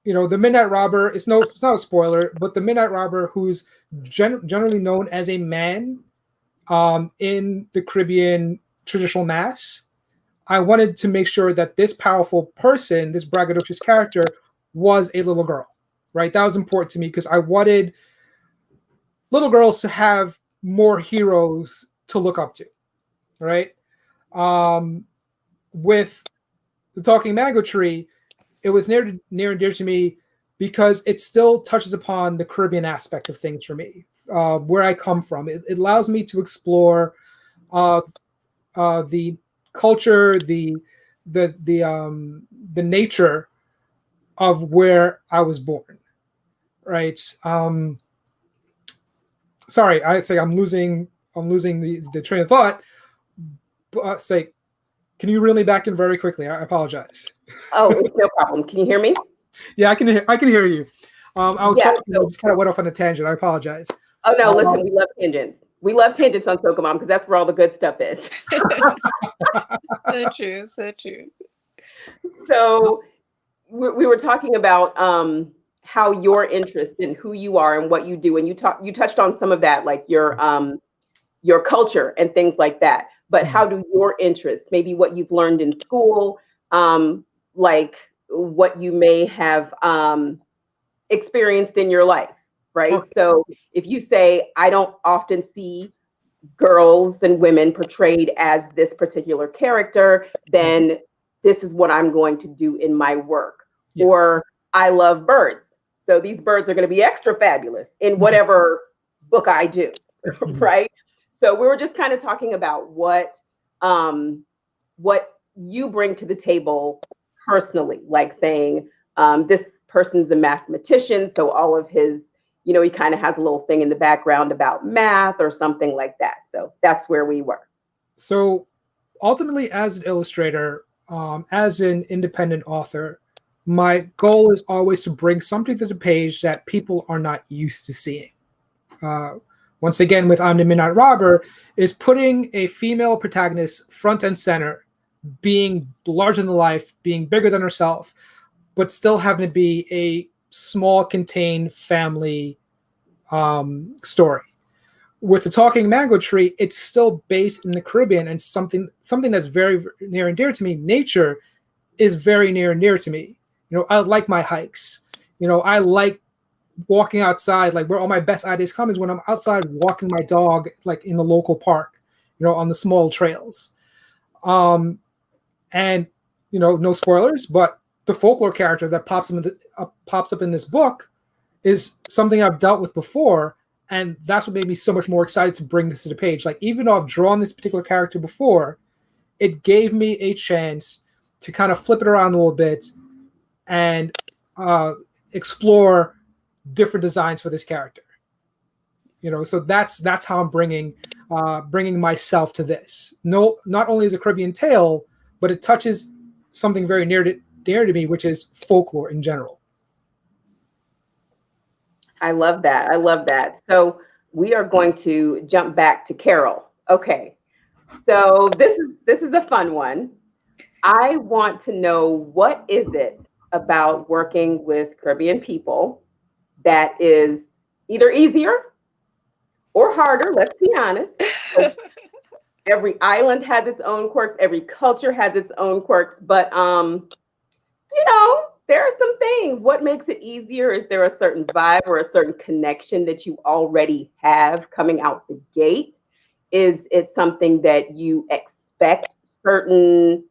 S3: you know, the Midnight Robber, it's not a spoiler, but the Midnight Robber, who's generally known as a man in the Caribbean traditional mass, I wanted to make sure that this powerful person, this braggadocious character, was a little girl, right? That was important to me because I wanted little girls to have more heroes to look up to, right? With the Talking Mango Tree, it was near and dear to me because it still touches upon the Caribbean aspect of things for me, where I come from. It allows me to explore the culture, the nature of where I was born, right? Sorry, I'd say I'm losing the train of thought. But say, can you reel me back in very quickly? I apologize.
S1: Oh, it's no problem. Can you hear me?
S3: Yeah, I can hear you. I was talking, I just kind of went off on a tangent. I apologize.
S1: Oh no, listen, we love tangents. We love tangents on Sokomom because that's where all the good stuff is.
S2: So true, so true.
S1: So we were talking about how your interest in who you are and what you do, and you touched on some of that, like your culture and things like that. But how do your interests, maybe what you've learned in school, like what you may have experienced in your life, right?
S3: Okay.
S1: So if you say, I don't often see girls and women portrayed as this particular character, then this is what I'm going to do in my work.
S3: Yes.
S1: Or I love birds. So these birds are going to be extra fabulous in whatever book I do, right? So we were just kind of talking about what you bring to the table personally, like saying this person's a mathematician, so all of his, he kind of has a little thing in the background about math or something like that. So that's where we were.
S3: So ultimately, as an illustrator, as an independent author, my goal is always to bring something to the page that people are not used to seeing. Once again, with I'm the Midnight Robber, is putting a female protagonist front and center, being larger than life, being bigger than herself, but still having to be a small, contained family story. With the Talking Mango Tree, it's still based in the Caribbean, and something that's very near and dear to me. Nature is very near and dear to me. I like my hikes. I like walking outside. Like, where all my best ideas come is when I'm outside walking my dog, like in the local park, on the small trails. And no spoilers, but the folklore character that pops up in this book is something I've dealt with before, and that's what made me so much more excited to bring this to the page. Like, even though I've drawn this particular character before, it gave me a chance to kind of flip it around a little bit and explore different designs for this character. So that's how I'm bringing myself to this. No, not only is a Caribbean tale, but it touches something very near to me, which is folklore in general.
S1: I love that. I love that. So we are going to jump back to Carol. Okay. So this is a fun one. I want to know, what is it about working with Caribbean people that is either easier or harder? Let's be honest. Every island has its own quirks. Every culture has its own quirks. But there are some things. What makes it easier? Is there a certain vibe or a certain connection that you already have coming out the gate? Is it something that you expect certain,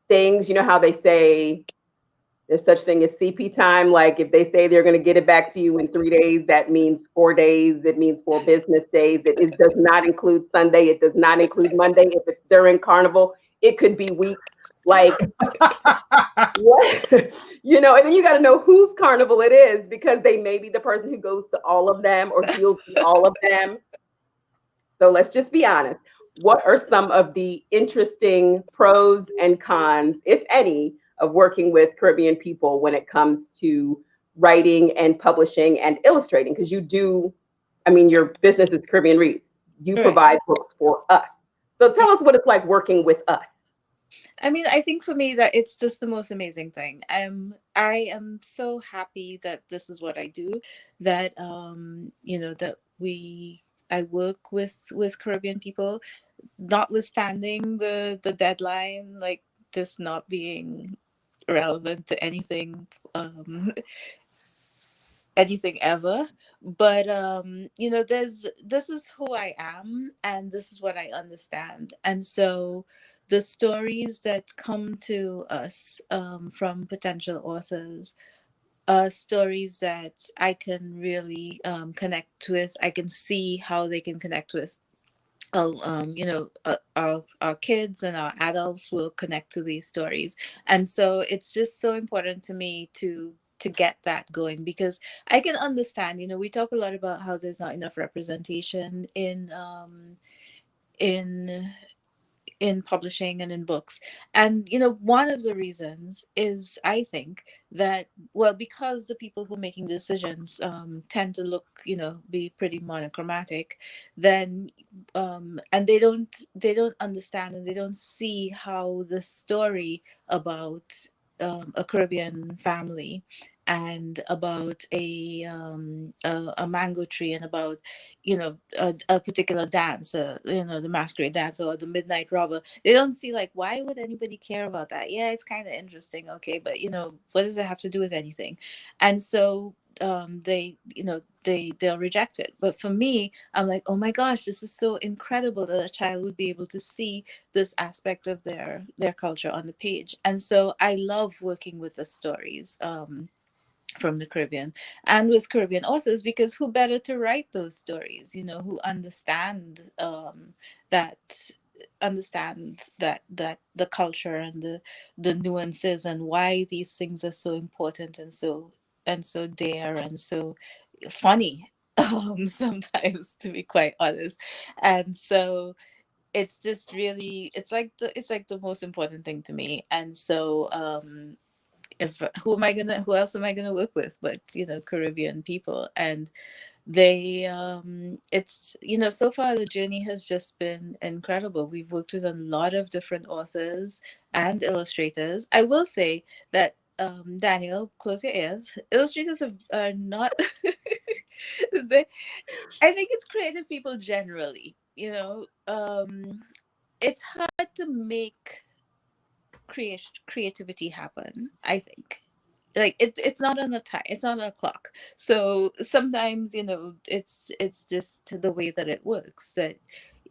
S1: things? You know how they say there's such thing as CP time. Like, if they say they're going to get it back to you in 3 days, that means 4 days. It means 4 business days. It does not include Sunday. It does not include Monday. If it's during Carnival, it could be weeks. Like, what? And then you got to know whose Carnival it is, because they may be the person who goes to all of them or deals with all of them. So let's just be honest. What are some of the interesting pros and cons, if any, of working with Caribbean people when it comes to writing and publishing and illustrating? Because your business is Caribbean Reads. You provide books for us. So tell us what it's like working with us.
S2: I think for me that it's just the most amazing thing. I am so happy that this is what I do, that I work with Caribbean people, notwithstanding the deadline, like, just not being relevant to anything ever. But this is who I am, and this is what I understand. And so the stories that come to us from potential authors are stories that I can really connect with. I can see how they can connect with. Our kids and our adults will connect to these stories. And so it's just so important to me to get that going, because I can understand, we talk a lot about how there's not enough representation in publishing and in books. And one of the reasons is, I think, that, well, because the people who are making decisions tend to look, be pretty monochromatic, then and they don't understand, and they don't see how the story about a Caribbean family and about a mango tree, and about, you know, a particular dance, you know, the masquerade dance or the midnight robber. They don't see like, why would anybody care about that? Yeah, it's kind of interesting, okay, but you know, what does it have to do with anything? And so they, you know, they'll reject it. But for me, I'm like, oh my gosh, this is so incredible that a child would be able to see this aspect of their culture on the page. And so I love working with the stories from the Caribbean and with Caribbean authors, because who better to write those stories, you know, who that that the culture and the nuances and why these things are so important and so dear and so funny, sometimes, to be quite honest. And so it's just really, it's like the most important thing to me. And so if who else am I gonna work with but, you know, Caribbean people? And they it's, you know, so far the journey has just been incredible. We've worked with a lot of different authors and illustrators. I will say that Daniel, close your ears, illustrators are not they, I think it's creative people generally, you know. It's hard to make creativity happen, I think. Like it's not on a time, it's not on a clock. So sometimes, you know, it's just the way that it works, that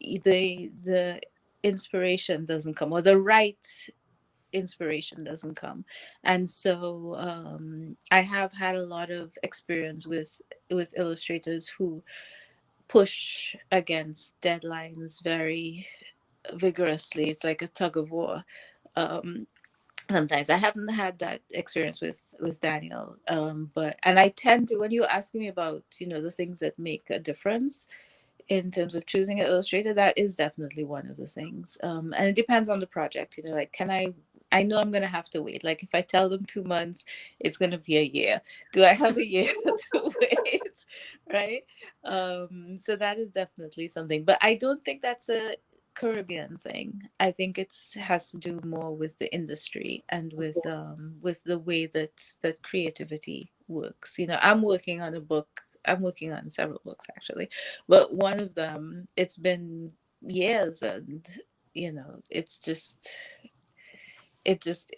S2: the inspiration doesn't come, or the right inspiration doesn't come. And so I have had a lot of experience with illustrators who push against deadlines very vigorously. It's like a tug of war. um Sometimes I haven't had that experience with Daniel, but and I tend to, when you're asking me about, you know, the things that make a difference in terms of choosing an illustrator, that is definitely one of the things. And it depends on the project, you know, like, I know I'm gonna have to wait. Like if I tell them 2 months, it's gonna be a year. Do I have a year to wait? Right? So that is definitely something. But I don't think that's a Caribbean thing. I think it's has to do more with the industry and with the way that creativity works. You know, I'm working on a book. I'm working on several books actually, but one of them, it's been years, and you know, it just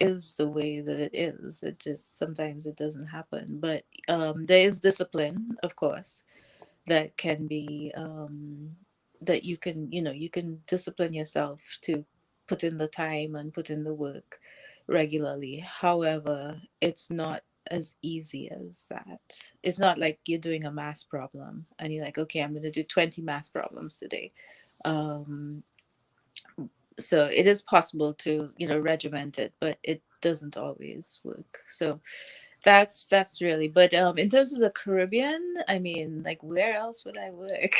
S2: is the way that it is. It just, sometimes it doesn't happen. But there is discipline, of course, that can be that you can, you know, you can discipline yourself to put in the time and put in the work regularly. However, it's not as easy as that. It's not like you're doing a math problem and you're like, okay, I'm going to do 20 math problems today. um so it is possible to, you know, regiment it, but it doesn't always work. So that's really, but in terms of the Caribbean, I mean, like, where else would I work?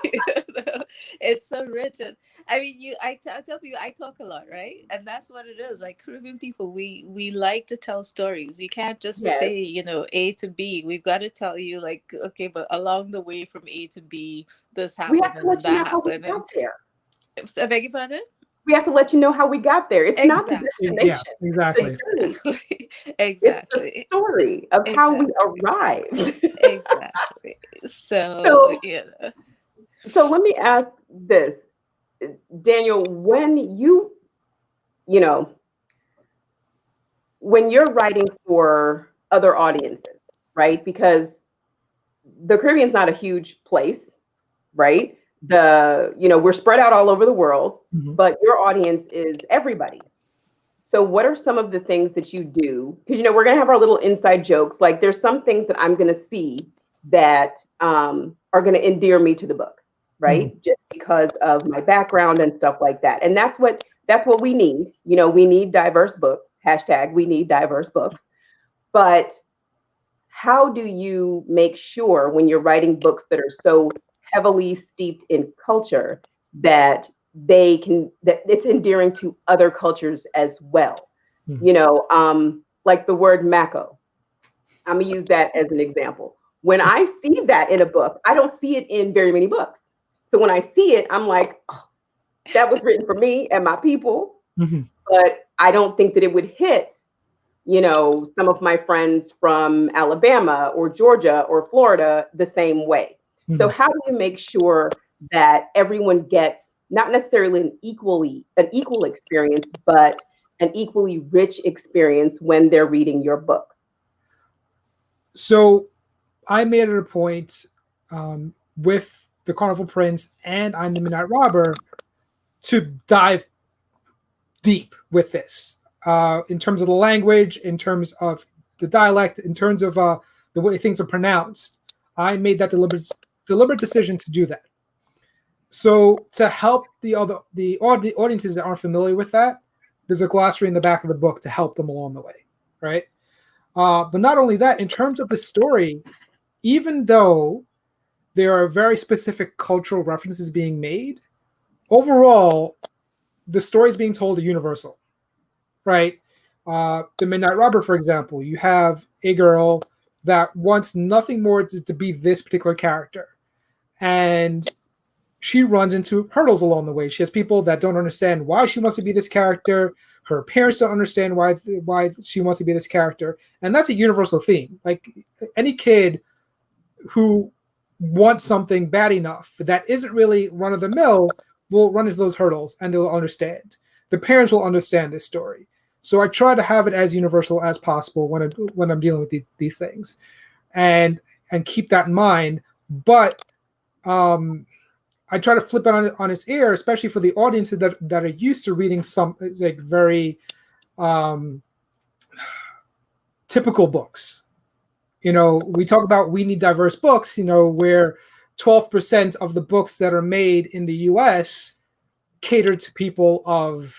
S2: You know, it's so rich. And I mean, I tell people I talk a lot, right? And that's what it is. Like, Caribbean people, we like to tell stories. You can't just
S1: Yes.
S2: say, you know, A to B. We've got to tell you, like, okay, but along the way from A to B, this
S1: We
S2: happened
S1: have to
S2: and then
S1: let you know
S2: that
S1: how we
S2: happened. And
S1: got there.
S2: I beg your pardon?
S1: We have to let you know how we got there. It's not the
S2: Exactly.
S3: Yeah,
S1: destination, the
S3: exactly.
S1: journey.
S2: Exactly.
S1: It's the
S2: Exactly.
S1: story of how we
S2: Exactly.
S1: arrived.
S2: Exactly. So,
S1: So,
S2: yeah.
S1: so let me ask this, Daniel, when you know, when you're writing for other audiences, right? Because the Caribbean's not a huge place, right? You know, we're spread out all over the world,
S3: Mhm.
S1: but your audience is everybody. So what are some of the things that you do? Because, you know, we're going to have our little inside jokes. Like, there's some things that I'm going to see that are going to endear me to the book, right? Just because of my background and stuff like that. And that's what we need. You know, we need diverse books. Hashtag we need diverse books. But how do you make sure when you're writing books that are so heavily steeped in culture that that it's endearing to other cultures as well?
S3: Mhm.
S1: You know, like the word Mako. I'm gonna use that as an example. When I see that in a book, I don't see it in very many books. So when I see it, I'm like, oh, that was written for me and my people,
S3: Mhm.
S1: but I don't think that it would hit you know, some of my friends from Alabama or Georgia or Florida the same way. So how do you make sure that everyone gets not necessarily an equal experience, but an equally rich experience when they're reading your books?
S3: So I made it a point with The Carnival Prince and I'm the Midnight Robber to dive deep with this in terms of the language, in terms of the dialect, in terms of the way things are pronounced. I made that deliberate decision to do that. So to help the audiences that aren't familiar with that, there's a glossary in the back of the book to help them along the way, right? But not only that, in terms of the story, even though there are very specific cultural references being made, overall, the stories being told are universal, right? The Midnight Robber, for example, you have a girl that wants nothing more to be this particular character. And she runs into hurdles along the way. She has people that don't understand why she wants to be this character. Her parents don't understand why she wants to be this character. And that's a universal theme. Like any kid who wants something bad enough that isn't really run-of-the-mill will run into those hurdles and they'll understand. The parents will understand this story. So I try to have it as universal as possible when I'm dealing with these things, and keep that in mind. But I try to flip it on its ear, especially for the audiences that are used to reading some like very typical books. You know, we talk about we need diverse books, you know, where 12% of the books that are made in the US cater to people of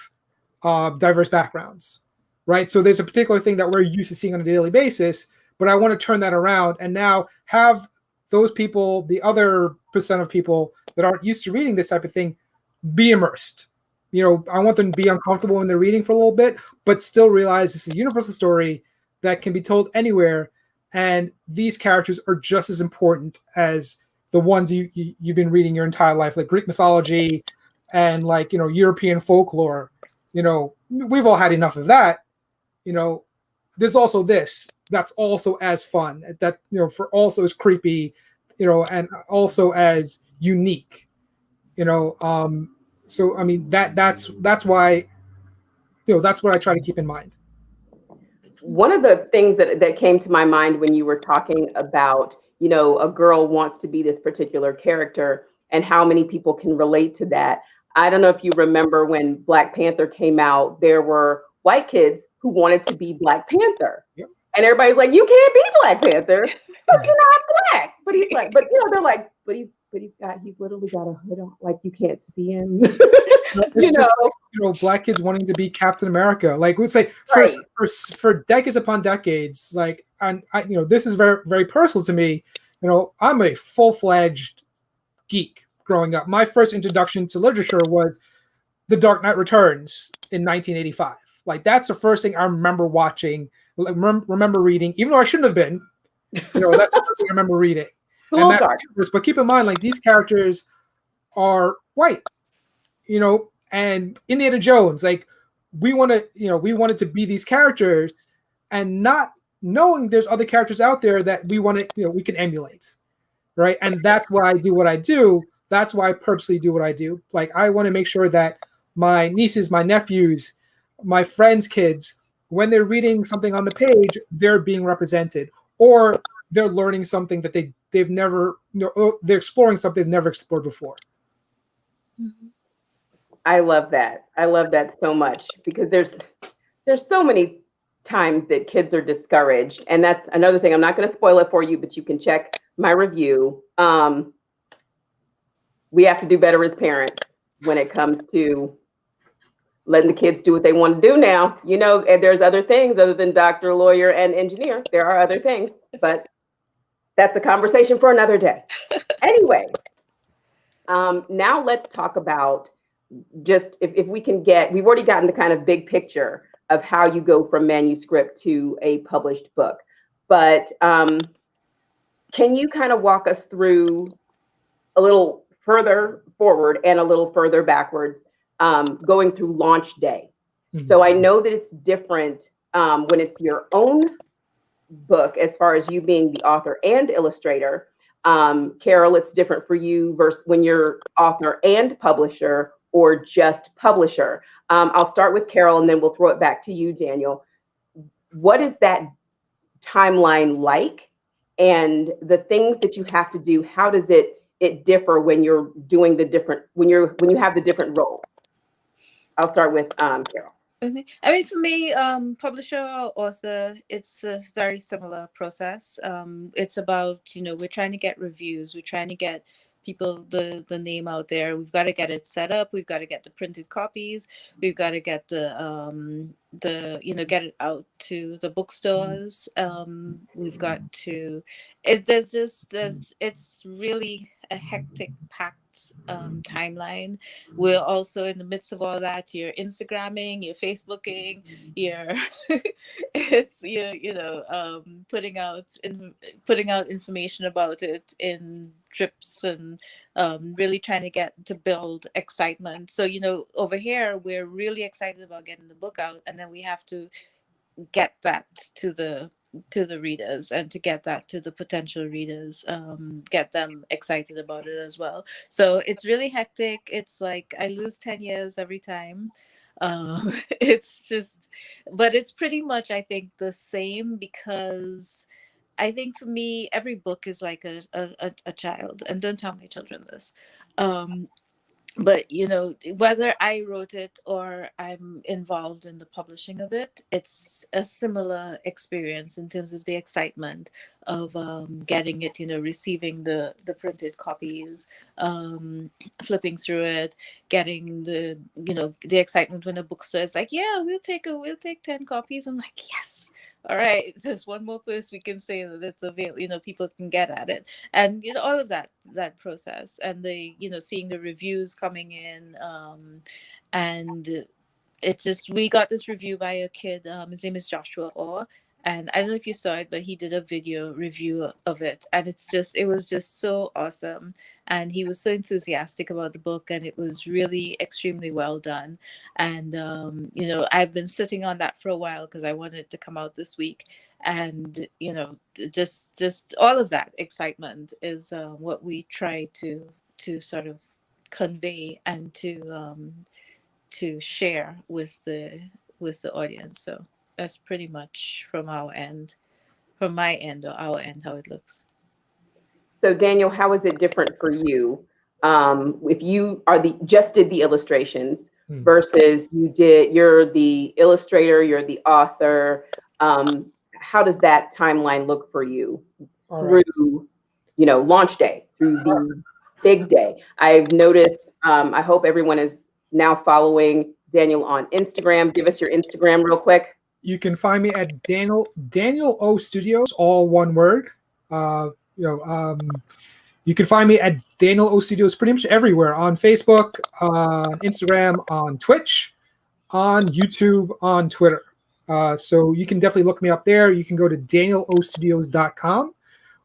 S3: diverse backgrounds, right? So there's a particular thing that we're used to seeing on a daily basis, but I want to turn that around and now have those people, the other percent of people that aren't used to reading this type of thing, be immersed. You know, I want them to be uncomfortable when they're reading for a little bit, but still realize this is a universal story that can be told anywhere. And these characters are just as important as the ones you've been reading your entire life, like Greek mythology and like, you know, European folklore. You know, we've all had enough of that. You know, there's also this that's also as fun, that, you know, for also as creepy, you know, and also as unique, you know. So I mean that's why, you know, that's what I try to keep in mind.
S1: One of the things that came to my mind when you were talking about, you know, a girl wants to be this particular character and how many people can relate to that. I don't know if you remember when Black Panther came out, there were white kids who wanted to be Black Panther.
S3: Yep.
S1: And everybody's like, you can't be Black Panther because you're not Black. But he's like, but you know, they're like, but he's literally got a hood on, like you can't see him. You know,
S3: Black kids wanting to be Captain America. Like we say for decades upon decades, like, and I, you know, this is very, very personal to me. You know, I'm a full-fledged geek growing up. My first introduction to literature was The Dark Knight Returns in 1985. Like that's the first thing I remember watching, like, remember reading, even though I shouldn't have been. You know, that's the first thing I remember reading. But keep in mind, like these characters are white, you know, and Indiana Jones, like we wanted to be these characters and not knowing there's other characters out there that we want to, you know, we can emulate, right? And that's why I do what I do. That's why I purposely do what I do. Like I want to make sure that my nieces, my nephews, my friends' kids, when they're reading something on the page, they're being represented, or they're learning something that they've never, you know, they're exploring something they've never explored before.
S1: I love that. I love that so much because there's so many times that kids are discouraged, and that's another thing. I'm not going to spoil it for you, but you can check my review. We have to do better as parents when it comes to letting the kids do what they want to do now. You know, and there's other things other than doctor, lawyer, and engineer. There are other things, but that's a conversation for another day. Anyway, now let's talk about just if we can get, we've already gotten the kind of big picture of how you go from manuscript to a published book, but can you kind of walk us through a little further forward and a little further backwards, going through launch day? So I know that it's different when it's your own book, as far as you being the author and illustrator, Carol, it's different for you versus when you're author and publisher or just publisher. I'll start with Carol and then we'll throw it back to you, Daniel. What is that timeline like? And the things that you have to do, how does it differ when you're doing the different, when you have the different roles? I'll start with Carol.
S2: I mean, for me, publisher or author, it's a very similar process. It's about, we're trying to get reviews. We're trying to get people the name out there. We've got to get it set up. We've got to get the printed copies. We've got to get get it out to the bookstores. We've got to, it's really a hectic, packed timeline. We're also in the midst of all that. You're Instagramming, you're Facebooking, you're putting out information about it in drips and really trying to build excitement. So over here we're really excited about getting the book out, and then we have to get that to the readers, and to get that to the potential readers, get them excited about it as well. So it's really hectic. It's like I lose 10 years every time. But it's pretty much, I think, the same, because I think for me, every book is like a child, and don't tell my children this. But whether I wrote it or I'm involved in the publishing of it, it's a similar experience in terms of the excitement of getting it, receiving the printed copies, flipping through it, getting the excitement when the bookstore is like, yeah, we'll take 10 copies. I'm like, yes. All right, there's one more place we can say that it's available, people can get at it. And, all of that process, and seeing the reviews coming in. And it just, we got this review by a kid, his name is Joshua Orr. And I don't know if you saw it, but he did a video review of it. And it was just so awesome. And he was so enthusiastic about the book, and it was really extremely well done. And, I've been sitting on that for a while because I wanted it to come out this week. And, just all of that excitement is what we try to sort of convey and to share with the audience. So that's pretty much from my end, or our end, how it looks.
S1: So Daniel, how is it different for you? If you are just did the illustrations versus you're the illustrator, you're the author. How does that timeline look for you through, launch day, through the big day? I've noticed, I hope everyone is now following Daniel on Instagram. Give us your Instagram real quick.
S3: You can find me at Daniel O Studios, all one word. You can find me at Daniel O Studios pretty much everywhere, on Facebook, on Instagram, on Twitch, on YouTube, on Twitter. So you can definitely look me up there. You can go to danielOstudios.com,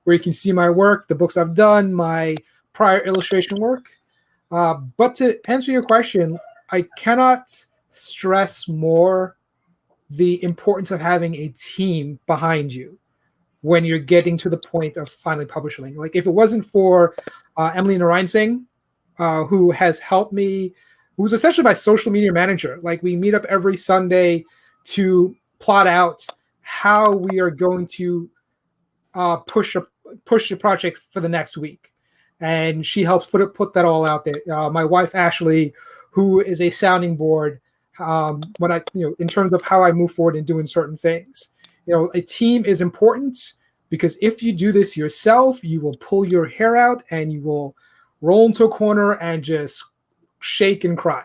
S3: where you can see my work, the books I've done, my prior illustration work. But to answer your question, I cannot stress more the importance of having a team behind you when you're getting to the point of finally publishing. Like, if it wasn't for Emily Narayan, who has helped me, who's essentially my social media manager. Like, we meet up every Sunday to plot out how we are going to push the project for the next week. And she helps put that all out there. My wife, Ashley, who is a sounding board when I, in terms of how I move forward in doing certain things. A team is important, because if you do this yourself, you will pull your hair out and you will roll into a corner and just shake and cry.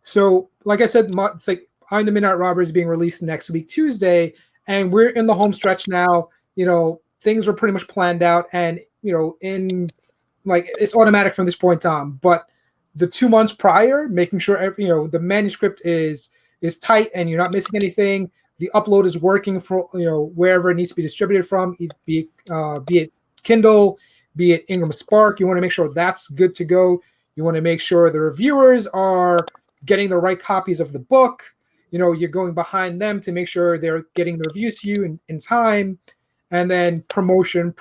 S3: So like I said, it's like I'm the Midnight Robber is being released next week, Tuesday, and we're in the home stretch now. Things are pretty much planned out, and in like it's automatic from this point on. But the 2 months prior, making sure the manuscript is tight and you're not missing anything. The upload is working for wherever it needs to be distributed from, be it Kindle, be it Ingram Spark. You want to make sure that's good to go. You want to make sure the reviewers are getting the right copies of the book. you're going behind them to make sure they're getting the reviews to you in time, and then promotion.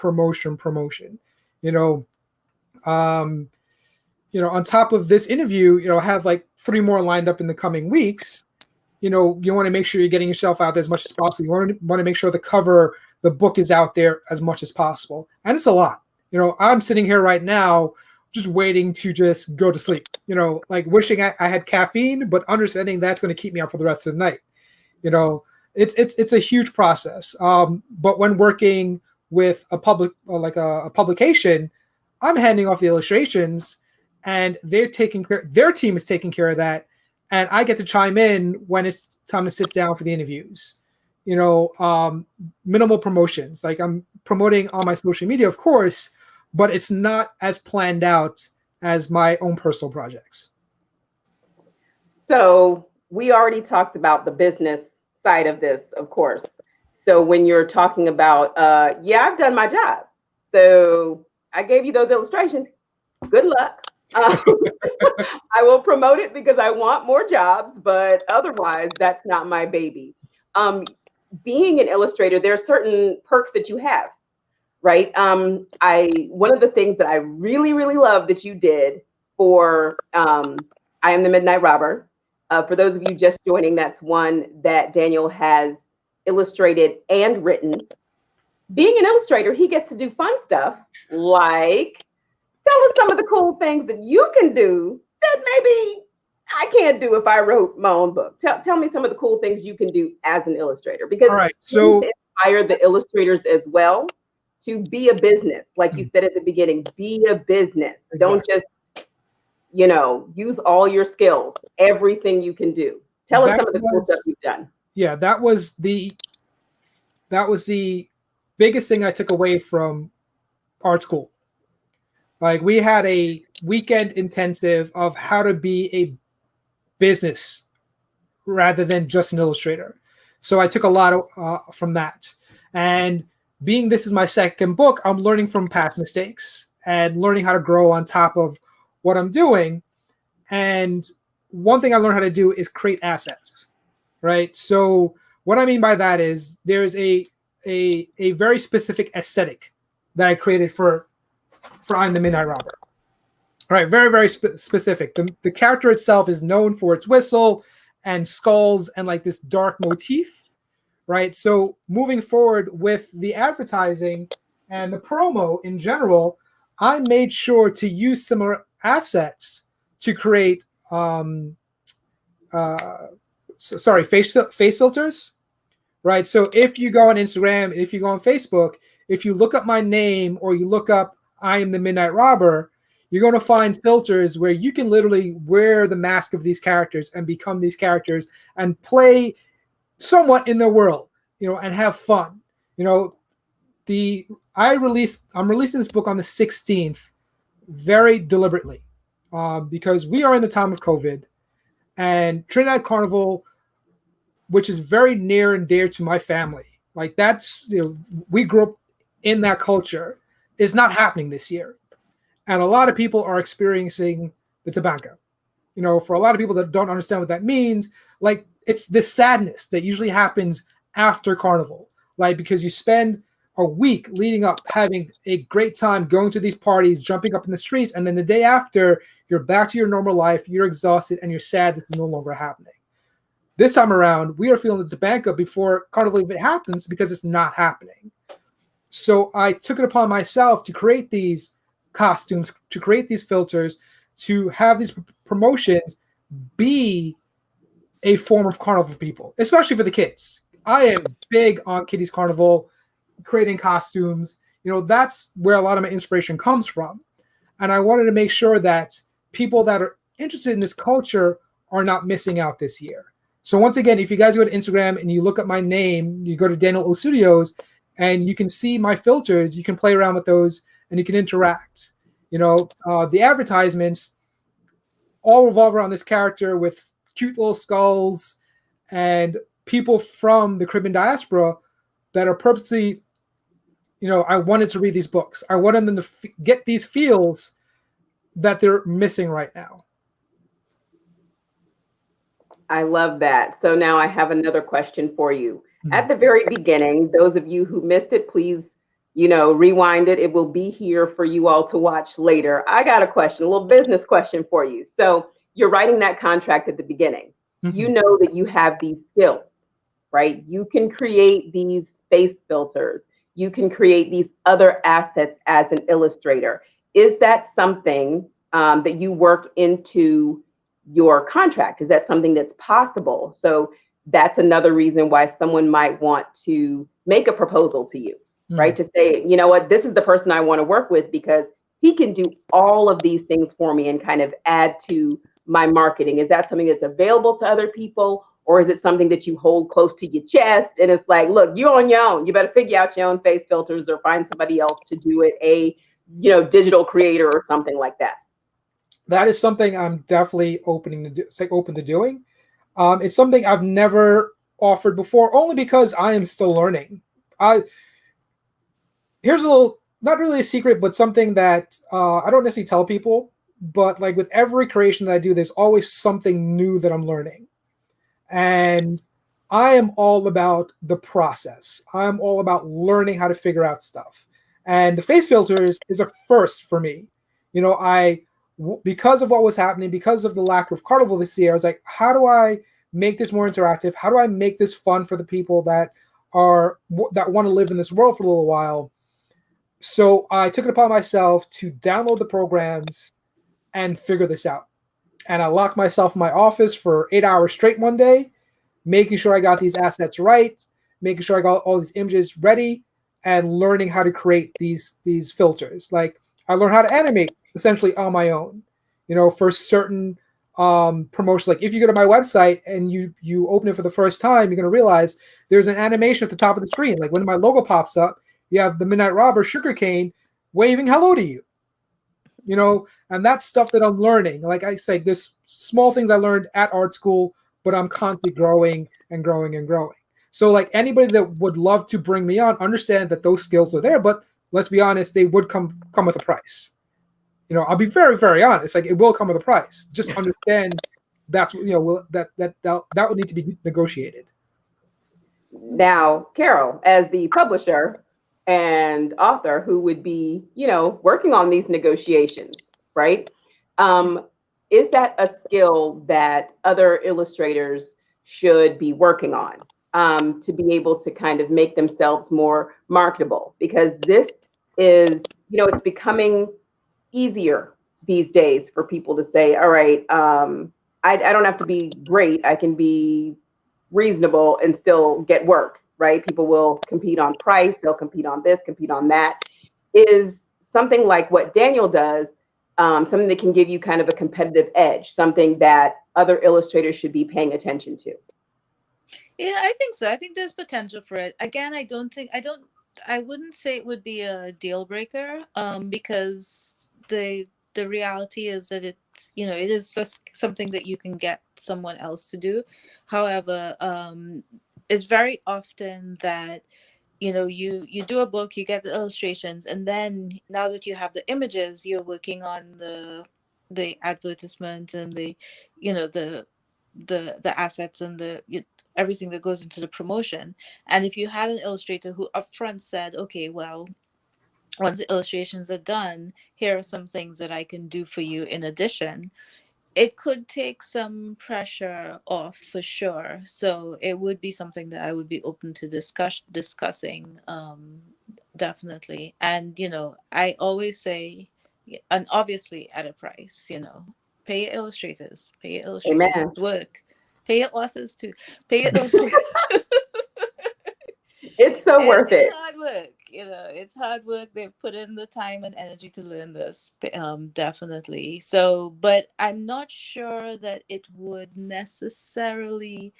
S3: On top of this interview, I have like 3 more lined up in the coming weeks. You want to make sure you're getting yourself out there as much as possible. You want to make sure the book is out there as much as possible. And it's a lot. I'm sitting here right now just waiting to just go to sleep, like wishing I had caffeine, but understanding that's going to keep me up for the rest of the night. It's a huge process. But when working with a publication, I'm handing off the illustrations, and their team is taking care of that, and I get to chime in when it's time to sit down for the interviews. Minimal promotions. Like, I'm promoting on my social media, of course, but it's not as planned out as my own personal projects.
S1: So we already talked about the business side of this, of course. So when you're talking about, I've done my job. So I gave you those illustrations. Good luck. I will promote it because I want more jobs, but otherwise that's not my baby. Being an illustrator, there are certain perks that you have, right? One of the things that I really, really love that you did for I Am the Midnight Robber. For those of you just joining, that's one that Daniel has illustrated and written. Being an illustrator, he gets to do fun stuff, like tell us some of the cool things that you can do that maybe I can't do if I wrote my own book. Tell me some of the cool things you can do as an illustrator, because you need to inspire the illustrators as well to be a business. Like you said at the beginning, be a business. Exactly. Don't just, use all your skills, everything you can do. Tell us some of the cool stuff you've done.
S3: Yeah, that was the biggest thing I took away from art school. Like, we had a weekend intensive of how to be a business rather than just an illustrator. So I took a lot from that. And being this is my second book, I'm learning from past mistakes and learning how to grow on top of what I'm doing. And one thing I learned how to do is create assets, right? So what I mean by that is there's a very specific aesthetic that I created for I'm the Midnight Robber. All right, very, very specific. The character itself is known for its whistle and skulls and like this dark motif, right? So moving forward with the advertising and the promo in general, I made sure to use similar assets to create face filters, right? So if you go on Instagram, if you go on Facebook, if you look up my name or you look up I Am the Midnight Robber, you're going to find filters where you can literally wear the mask of these characters and become these characters and play somewhat in their world, and have fun. I'm releasing this book on the 16th very deliberately because we are in the time of COVID, and Trinidad Carnival, which is very near and dear to my family, like that's, we grew up in that culture, is not happening this year. And a lot of people are experiencing the tabanca. For a lot of people that don't understand what that means, like, it's this sadness that usually happens after Carnival, like, because you spend a week leading up, having a great time, going to these parties, jumping up in the streets, and then the day after, you're back to your normal life, you're exhausted, and you're sad this is no longer happening. This time around, we are feeling the tabanca before Carnival even happens because it's not happening. So I took it upon myself to create these costumes, to create these filters, to have these promotions be a form of carnival for people, especially for the kids. I am big on Kiddies Carnival, creating costumes. That's where a lot of my inspiration comes from. And I wanted to make sure that people that are interested in this culture are not missing out this year. So once again, if you guys go to Instagram and you look up my name, you go to Daniel O Studios, and you can see my filters, you can play around with those, and you can interact. The advertisements all revolve around this character with cute little skulls and people from the Caribbean diaspora that are purposely, I wanted to read these books. I wanted them to get these feels that they're missing right now.
S1: I love that. So now I have another question for you.
S3: Mhm.
S1: At the very beginning, those of you who missed it, please, rewind it. It will be here for you all to watch later. I got a question, a little business question for you. So you're writing that contract at the beginning. You
S3: Mhm.
S1: know that you have these skills, right? You can create these space filters. You can create these other assets as an illustrator. Is that something that you work into your contract? Is that something that's possible? So that's another reason why someone might want to make a proposal to you, right?
S3: Mhm.
S1: To say, you know what, this is the person I want to work with because he can do all of these things for me and kind of add to my marketing. Is that something that's available to other people? Or is it something that you hold close to your chest and it's like, look, you're on your own. You better figure out your own face filters or find somebody else to do it, a digital creator or something like that.
S3: That is something I'm definitely open to doing. It's something I've never offered before, only because I am still learning. Here's a little, not really a secret, but something that I don't necessarily tell people. But like with every creation that I do, there's always something new that I'm learning, and I am all about the process. I'm all about learning how to figure out stuff, and the face filters is a first for me. Because of what was happening, because of the lack of Carnival this year, I was like, how do I make this more interactive? How do I make this fun for the people that want to live in this world for a little while? So I took it upon myself to download the programs and figure this out. And I locked myself in my office for 8 hours straight one day, making sure I got these assets right, making sure I got all these images ready, and learning how to create these filters. Like I learned how to animate essentially on my own, for certain promotions. Like if you go to my website and you open it for the first time, you're going to realize there's an animation at the top of the screen. Like when my logo pops up, you have the Midnight Robber Sugarcane waving hello to you. And that's stuff that I'm learning. Like I say, there's small things I learned at art school, but I'm constantly growing and growing and growing. So like anybody that would love to bring me on, understand that those skills are there, but let's be honest, they would come with a price. I'll be very, very honest. Like it will come with a price. Just understand that's that would need to be negotiated.
S1: Now, Carol, as the publisher and author who would be, working on these negotiations, right? Is that a skill that other illustrators should be working on to be able to kind of make themselves more marketable? Because this is, it's becoming easier these days for people to say, all right, I don't have to be great. I can be reasonable and still get work, right? People will compete on price. They'll compete on this, compete on that. Is something like what Daniel does, something that can give you kind of a competitive edge, something that other illustrators should be paying attention to?
S2: Yeah, I think so. I think there's potential for it. Again, I wouldn't say it would be a deal breaker, because the reality is that it is just something that you can get someone else to do. However, it's very often that you do a book, you get the illustrations, and then now that you have the images, you're working on the advertisement and the assets and everything that goes into the promotion. And if you had an illustrator who upfront said, okay, well, once the illustrations are done, here are some things that I can do for you in addition, it could take some pressure off for sure. So it would be something that I would be open to discussing, definitely. And I always say, and obviously at a price, pay your illustrators,
S1: Amen.
S2: work, pay your authors too, pay your illustrators.
S1: It's so worth
S2: It's
S1: it.
S2: hard work, it's hard work. They've put in the time and energy to learn this, definitely. So, but I'm not sure that it would necessarily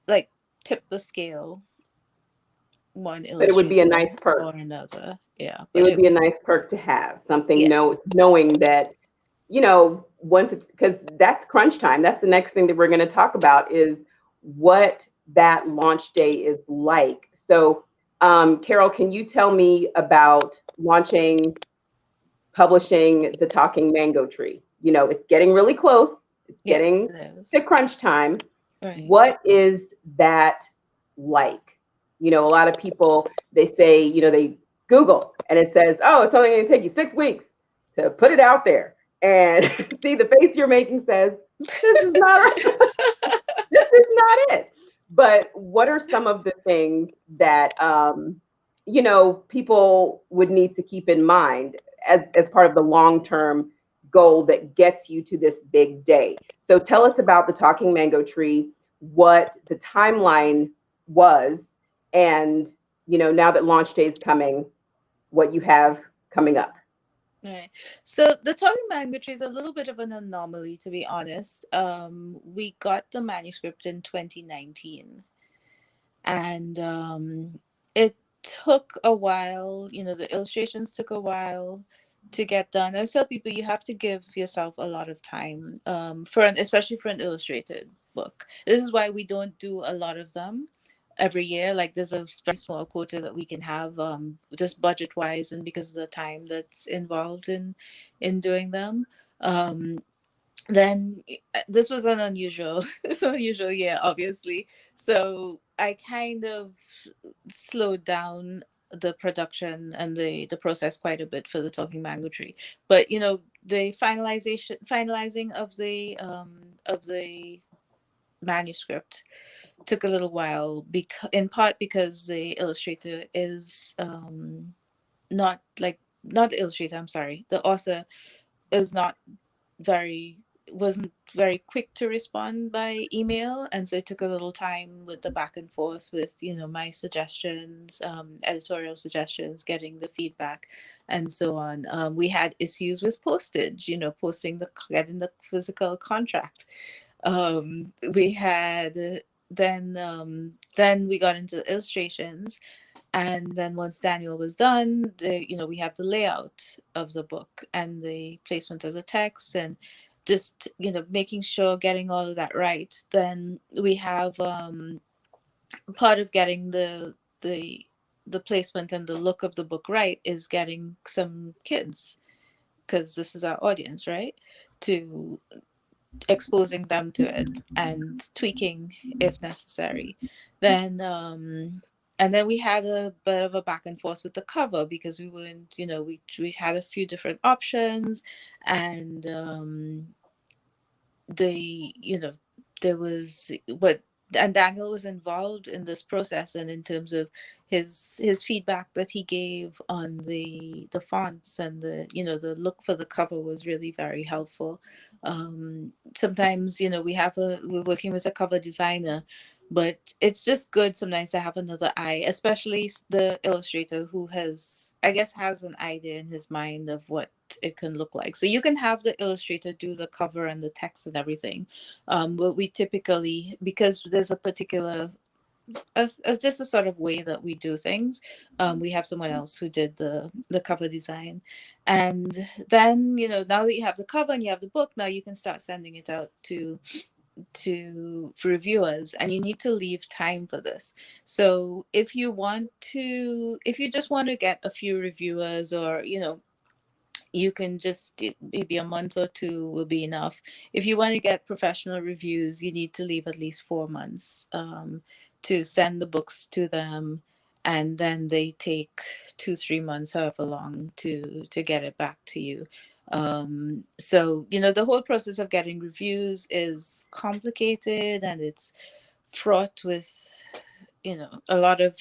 S2: like tip the scale one
S1: But it would be a
S2: illustrator
S1: nice perk.
S2: or another. Yeah,
S1: It
S2: but
S1: would
S2: it
S1: be a
S2: would,
S1: nice perk to have something,
S2: yes.
S1: knowing that, once it's, because that's crunch time. That's the next thing that we're going to talk about is what that launch day is like. So, Carol, can you tell me about publishing The Talking Mango Tree? It's getting really close. It's
S2: Yes,
S1: getting
S2: it is.
S1: to crunch time.
S2: Right.
S1: What is that like? You know, a lot of people, they say, you know, they Google and it says, oh, it's only going to take you 6 weeks to put it out there. And see, the face you're making says, this is not this is not it. But what are some of the things that you know, people would need to keep in mind as part of the long-term goal that gets you to this big day? So tell us about the Talking Mango Tree, what the timeline was, and you know, now that launch day is coming, what you have coming up.
S2: Right. So the Talking Mango Tree is a little bit of an anomaly, to be honest. We got the manuscript in 2019, and it took a while. You know, the illustrations took a while to get done. I tell people you have to give yourself a lot of time, especially for an illustrated book. This is why we don't do a lot of them every year. Like there's a very small quota that we can have, just budget wise, and because of the time that's involved in doing them. Um, then this was an unusual it's an unusual year, obviously, so I kind of slowed down the production and the process quite a bit for the Talking Mango Tree. But you know, the finalizing of the manuscript took a little while, because in part because the illustrator is not the illustrator, I'm sorry, the author is not very wasn't very quick to respond by email, and so it took a little time with the back and forth with, you know, my suggestions, editorial suggestions, getting the feedback, and so on. We had issues with postage, you know, getting the physical contract. We had then we got into the illustrations, and then once Daniel was done, we have the layout of the book and the placement of the text, and just, you know, making sure getting all of that right. Then we have part of getting the placement and the look of the book right is getting some kids, because this is our audience, right? To exposing them to it and tweaking if necessary. Then and then we had a bit of a back and forth with the cover, because we weren't, you know, we had a few different options, and you know, there was what and Daniel was involved in this process, and in terms of his feedback that he gave on the fonts and the, you know, the look for the cover was really very helpful. Sometimes, you know, we're working with a cover designer, but it's just good sometimes to have another eye, especially the illustrator who has an idea in his mind of what it can look like. So you can have the illustrator do the cover and the text and everything, but we typically, because there's a particular as just a sort of way that we do things, we have someone else who did the cover design. And then, you know, now that you have the cover and you have the book, now you can start sending it out to for reviewers, and you need to leave time for this. So if you just want to get a few reviewers, or, you know, you can just, maybe a month or two will be enough. If you want to get professional reviews, you need to leave at least 4 months, to send the books to them, and then they take 2-3 months, however long, to get it back to you. So, you know, the whole process of getting reviews is complicated, and it's fraught with, you know, a lot of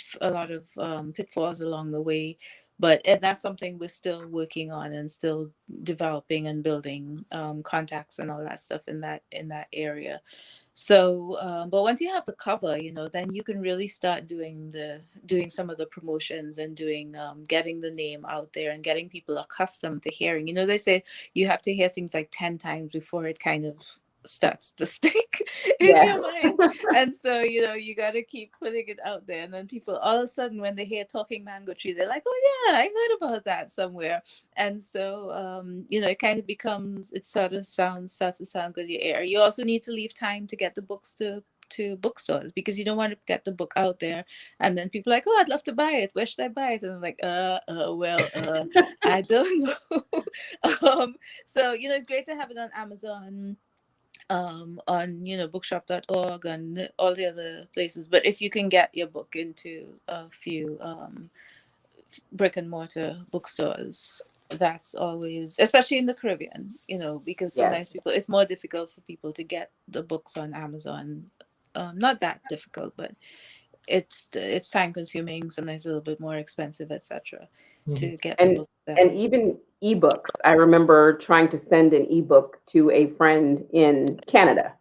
S2: pitfalls along the way. And that's something we're still working on and still developing and building contacts and all that stuff in that area. So but once you have the cover, you know, then you can really start doing some of the promotions, and doing getting the name out there, and getting people accustomed to hearing. You know, they say you have to hear things like 10 times before it kind of starts to stick in your mind. And so, you know, you got to keep putting it out there, and then people all of a sudden, when they hear Talking Mango Tree, they're like, oh yeah, I heard about that somewhere. And so you know, it kind of becomes, it sort of starts to sound good in your ear. You also need to leave time to get the books to bookstores, because you don't want to get the book out there and then people are like, oh, I'd love to buy it, where should I buy it? And I'm like, I don't know. So, you know, it's great to have it on Amazon. on bookshop.org and all the other places. But if you can get your book into a few brick and mortar bookstores, that's always, especially in the Caribbean, because
S1: Yes.
S2: sometimes it's more difficult for people to get the books on Amazon. Not that difficult, but it's time consuming, sometimes a little bit more expensive, etc. to get the
S1: And
S2: book there.
S1: and even ebooks. I remember trying to send an ebook to a friend in Canada.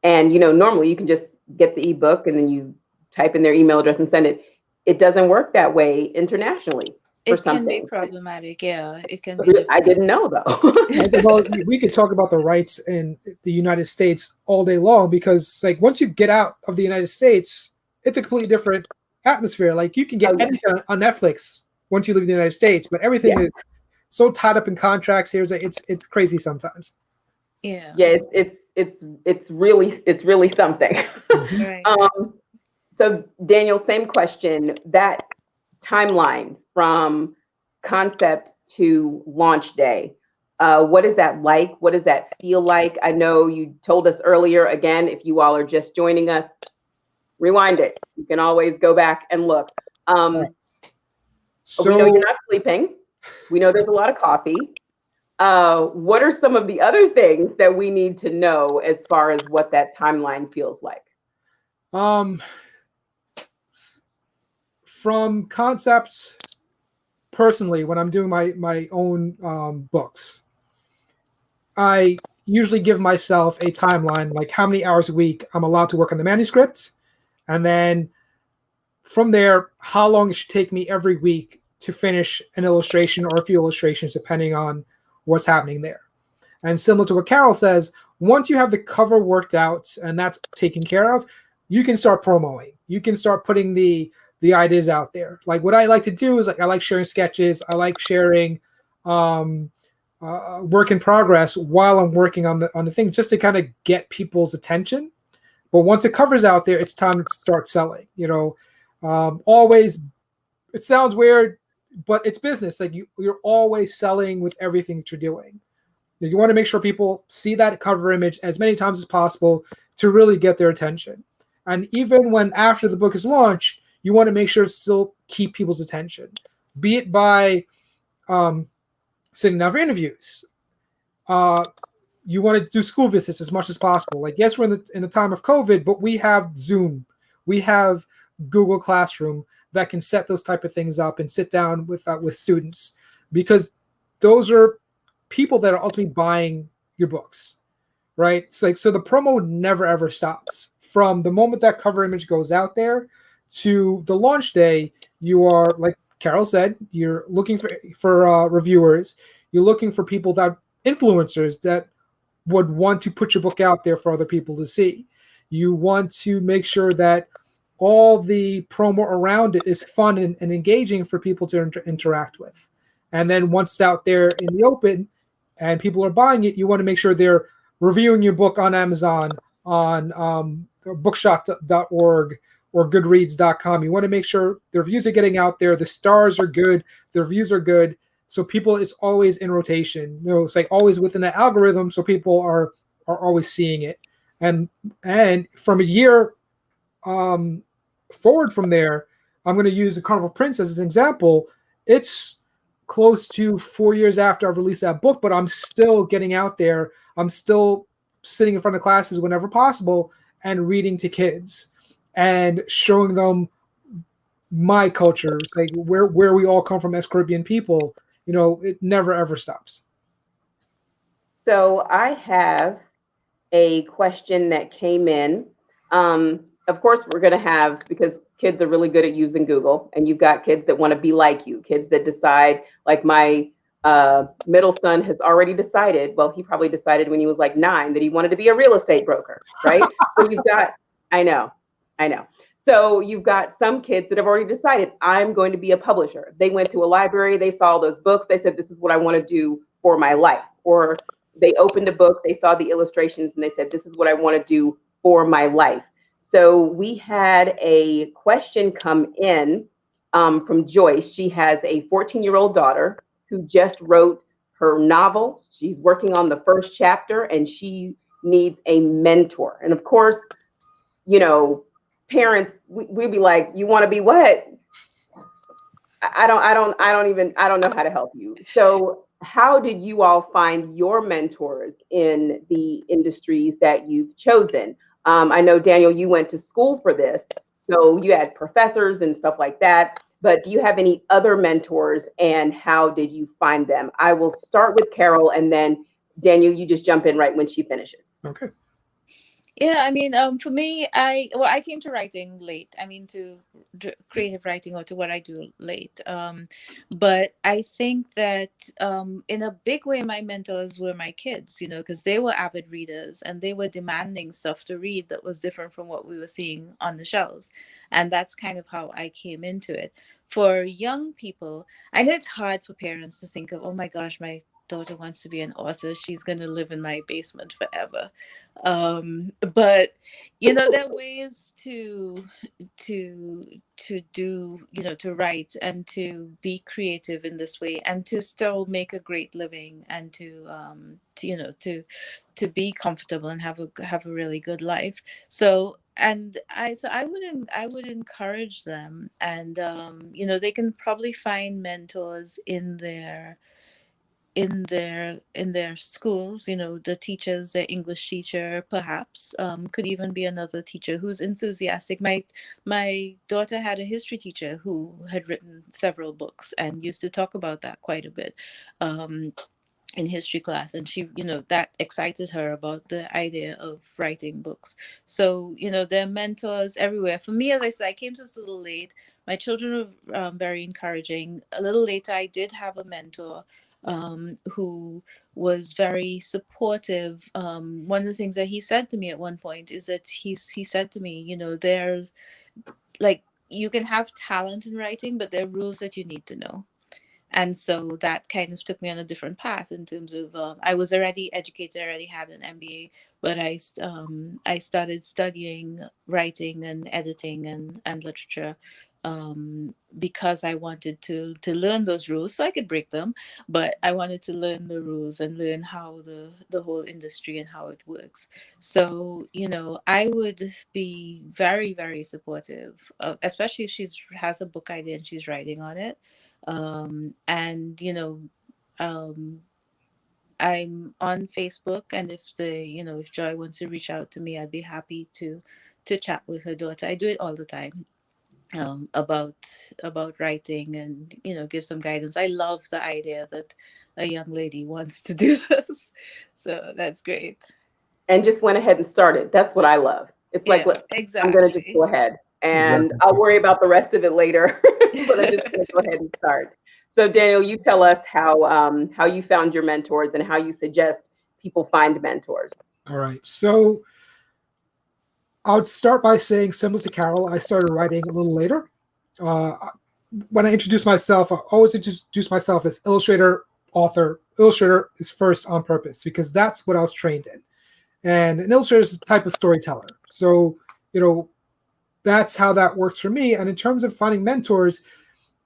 S1: And normally you can just get the ebook and then you type in their email address and send it. It doesn't work that way internationally for
S2: It can be
S1: something.
S2: problematic, yeah. It can
S1: So
S2: be difficult.
S1: I didn't know though.
S3: Well, we could talk about the rights in the United States all day long, because like once you get out of the United States, it's a completely different atmosphere. Like you can get anything on Netflix once you leave the United States, but everything is so tied up in contracts here. It's crazy sometimes.
S2: Yeah.
S1: Yeah, it's really something.
S2: Right.
S1: So Daniel, same question. That timeline from concept to launch day, what is that like? What does that feel like? I know you told us earlier, again, if you all are just joining us, rewind it. You can always go back and look. So we know you're not sleeping. We know there's a lot of coffee. What are some of the other things that we need to know as far as what that timeline feels like?
S3: From concept, personally, when I'm doing my own books, I usually give myself a timeline, like how many hours a week I'm allowed to work on the manuscript, and then from there, how long it should take me every week to finish an illustration or a few illustrations, depending on what's happening there. And similar to what Carol says, once you have the cover worked out and that's taken care of, you can start promoting. You can start putting the ideas out there. Like what I like to do is I like sharing sketches. I like sharing work in progress while I'm working on the thing, just to kind of get people's attention. But once the cover's out there, it's time to start selling. Always, it sounds weird, but it's business. Like you're always selling with everything that you're doing. You want to make sure people see that cover image as many times as possible to really get their attention. And even when after the book is launched, you want to make sure to still keep people's attention, be it by sitting down for interviews. You want to do school visits as much as possible. Like, yes, we're in the time of COVID, but we have Zoom, we have Google Classroom that can set those type of things up and sit down with students, because those are people that are ultimately buying your books, right? It's like, so the promo never ever stops. From the moment that cover image goes out there to the launch day, you are, like Carol said, you're looking for reviewers. You're looking for people, that influencers that would want to put your book out there for other people to see. You want to make sure that all the promo around it is fun and engaging for people to interact with. And then once it's out there in the open and people are buying it, you want to make sure they're reviewing your book on Amazon, on bookshop.org or goodreads.com. You want to make sure the reviews are getting out there, the stars are good, the reviews are good, so people, it's always in rotation. It's like always within the algorithm, so people are always seeing it. And from a year forward from there, I'm going to use the Carnival Prince as an example. It's close to 4 years after I've released that book, but I'm still getting out there. I'm still sitting in front of classes whenever possible and reading to kids and showing them my culture, like where we all come from as Caribbean people. It never ever stops.
S1: So I have a question that came in. Of course, we're going to have, because kids are really good at using Google, and you've got kids that want to be like you, kids that decide, like my middle son has already decided, well, he probably decided when he was like 9 that he wanted to be a real estate broker, right? So you've got, I know. So you've got some kids that have already decided, I'm going to be a publisher. They went to a library, they saw those books, they said, this is what I want to do for my life. Or they opened a book, they saw the illustrations, and they said, this is what I want to do for my life. So we had a question come in from Joyce. She has a 14-year-old daughter who just wrote her novel. She's working on the first chapter, and she needs a mentor. And of course, you know, parents, we'd be like, you want to be what? I don't know how to help you. So how did you all find your mentors in the industries that you've chosen? I know, Daniel, you went to school for this, so you had professors and stuff like that. But do you have any other mentors, and how did you find them? I will start with Carol, and then Daniel, you just jump in right when she finishes.
S3: Okay.
S2: Yeah, I mean, for me, I came to writing late. I mean, to creative writing, or to what I do late. But I think that in a big way, my mentors were my kids, you know, because they were avid readers and they were demanding stuff to read that was different from what we were seeing on the shelves. And that's kind of how I came into it. For young people, I know it's hard for parents to think of, oh my gosh, my daughter wants to be an author. She's going to live in my basement forever. But you know, there are ways to do, you know, to write and to be creative in this way, and to still make a great living, and you know, to be comfortable and have a really good life. So I would encourage them, and you know, they can probably find mentors in their schools. You know, the teachers, their English teacher perhaps, could even be another teacher who's enthusiastic. My daughter had a history teacher who had written several books and used to talk about that quite a bit in history class, and she, you know, that excited her about the idea of writing books. So, you know, there are mentors everywhere. For me, as I said, I came to this a little late. My children were very encouraging. A little later, I did have a mentor who was very supportive. One of the things that he said to me at one point is that he said to me, you know, there's like, you can have talent in writing, but there are rules that you need to know. And so that kind of took me on a different path in terms of, I was already educated, I already had an MBA, but I started studying writing and editing and literature because I wanted to learn those rules so I could break them. But I wanted to learn the rules and learn how the whole industry and how it works. So, you know, I would be very, very supportive, especially if she has a book idea and she's writing on it. And you know, I'm on Facebook, and if Joy wants to reach out to me, I'd be happy to chat with her daughter. I do it all the time, about writing, and you know, give some guidance. I love the idea that a young lady wants to do this, so that's great.
S1: And just went ahead and started. That's what I love. It's like, look,
S2: exactly.
S1: I'm going to just go ahead, and I'll worry about the rest of it later. But I'm just going to go ahead and start. So Daniel, you tell us how you found your mentors and how you suggest people find mentors.
S3: All right. So I would start by saying, similar to Carol, I started writing a little later. When I introduce myself, I always introduce myself as illustrator, author. Illustrator is first on purpose because that's what I was trained in. And an illustrator is a type of storyteller. So, you know, that's how that works for me. And in terms of finding mentors,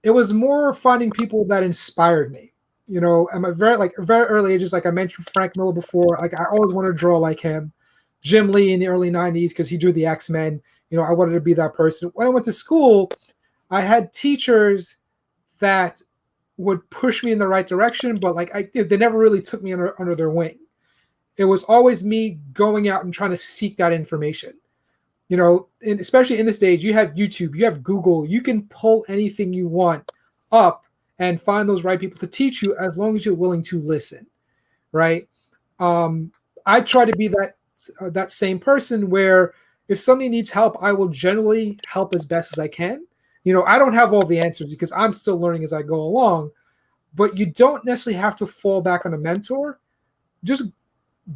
S3: it was more finding people that inspired me. You know, at my very early ages, like I mentioned Frank Miller before, like I always wanted to draw like him. Jim Lee in the early 90s, because he drew the X-Men. You know, I wanted to be that person. When I went to school, I had teachers that would push me in the right direction, but like they never really took me under their wing. It was always me going out and trying to seek that information. You know, and especially in this age, you have YouTube, you have Google, you can pull anything you want up and find those right people to teach you as long as you're willing to listen, right? I try to be that same person where if somebody needs help, I will generally help as best as I can. You know, I don't have all the answers because I'm still learning as I go along, but you don't necessarily have to fall back on a mentor. Just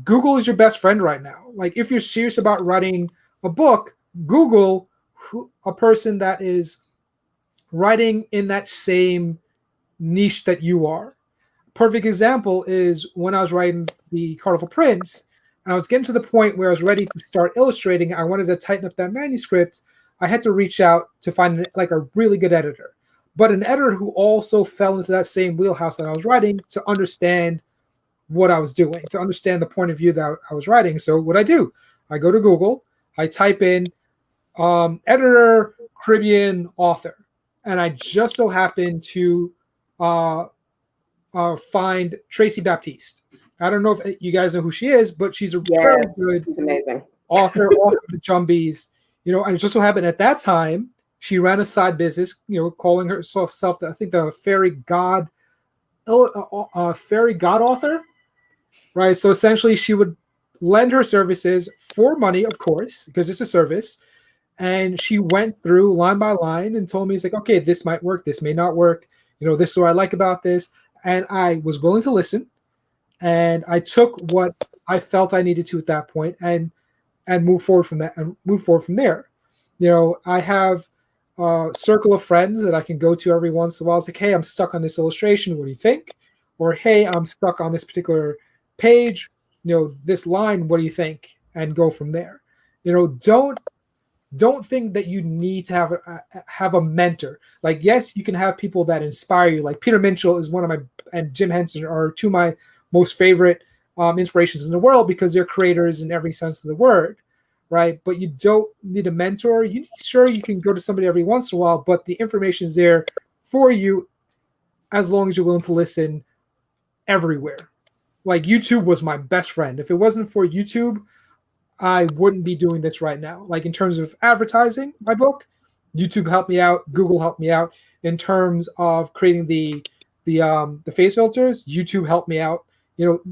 S3: Google is your best friend right now. Like if you're serious about writing a book, Google a person that is writing in that same niche that you are. Perfect example is when I was writing the Carnival Prince, and I was getting to the point where I was ready to start illustrating. I wanted to tighten up that manuscript. I had to reach out to find like a really good editor, but an editor who also fell into that same wheelhouse that I was writing to understand what I was doing, to understand the point of view that I was writing. So what I do, I go to Google, I type in editor, Caribbean author, and I just so happen to find Tracy Baptiste. I don't know if you guys know who she is, but she's a very good
S1: amazing
S3: author of the Jumbies. And it just so happened at that time she ran a side business, calling herself I think the fairy god author, right? So essentially, she would lend her services for money, of course, because it's a service. And she went through line by line and told me, it's like, okay, this might work, this may not work. This is what I like about this. And I was willing to listen. And I took what I felt I needed to at that point and move forward from that and move forward from there. I have a circle of friends that I can go to every once in a while. It's like, hey, I'm stuck on this illustration. What do you think? Or, hey, I'm stuck on this particular page. This line, what do you think? And go from there. Don't think that you need to have a mentor. Like, yes, you can have people that inspire you. Like Peter Minchell is one of my, and Jim Henson are two of my most favorite inspirations in the world, because they're creators in every sense of the word, right? But you don't need a mentor. Sure, you can go to somebody every once in a while, but the information is there for you as long as you're willing to listen everywhere. Like YouTube was my best friend. If it wasn't for YouTube, I wouldn't be doing this right now. Like in terms of advertising my book, YouTube helped me out. Google helped me out. In terms of creating the face filters, YouTube helped me out.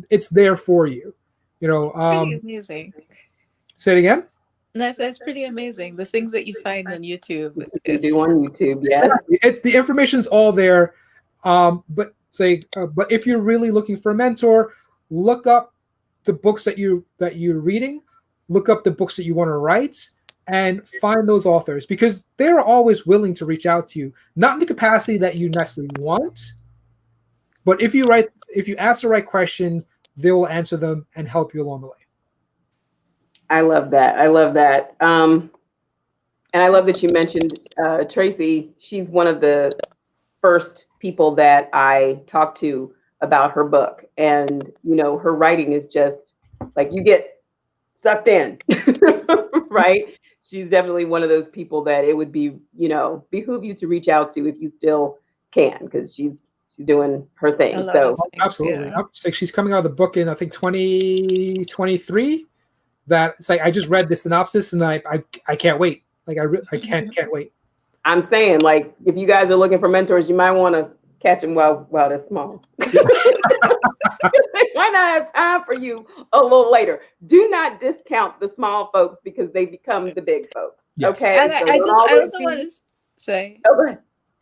S3: It's there for you.
S2: Pretty amazing.
S3: Say it again.
S2: That's pretty amazing. The things that you find on YouTube.
S1: You do on YouTube, yeah.
S3: The information's all there. But if you're really looking for a mentor, look up the books that you're reading. Look up the books that you want to write and find those authors, because they're always willing to reach out to you, not in the capacity that you necessarily want, but if you ask the right questions, they will answer them and help you along the way.
S1: I love that. And I love that you mentioned Tracy. She's one of the first people that I talked to about her book. And, her writing is just like, you get sucked in, right? She's definitely one of those people that it would be, behoove you to reach out to if you still can, because she's doing her thing. So
S3: absolutely. Yeah. She's coming out of the book in, I think, 2023. That it's like, I just read the synopsis and I can't wait. Like I can't wait.
S1: I'm saying, like, if you guys are looking for mentors, you might want to catch them while they're small. They might not have time for you a little later. Do not discount the small folks, because they become the big folks. Yes. Okay.
S2: And I also want to say.
S1: Oh, go ahead.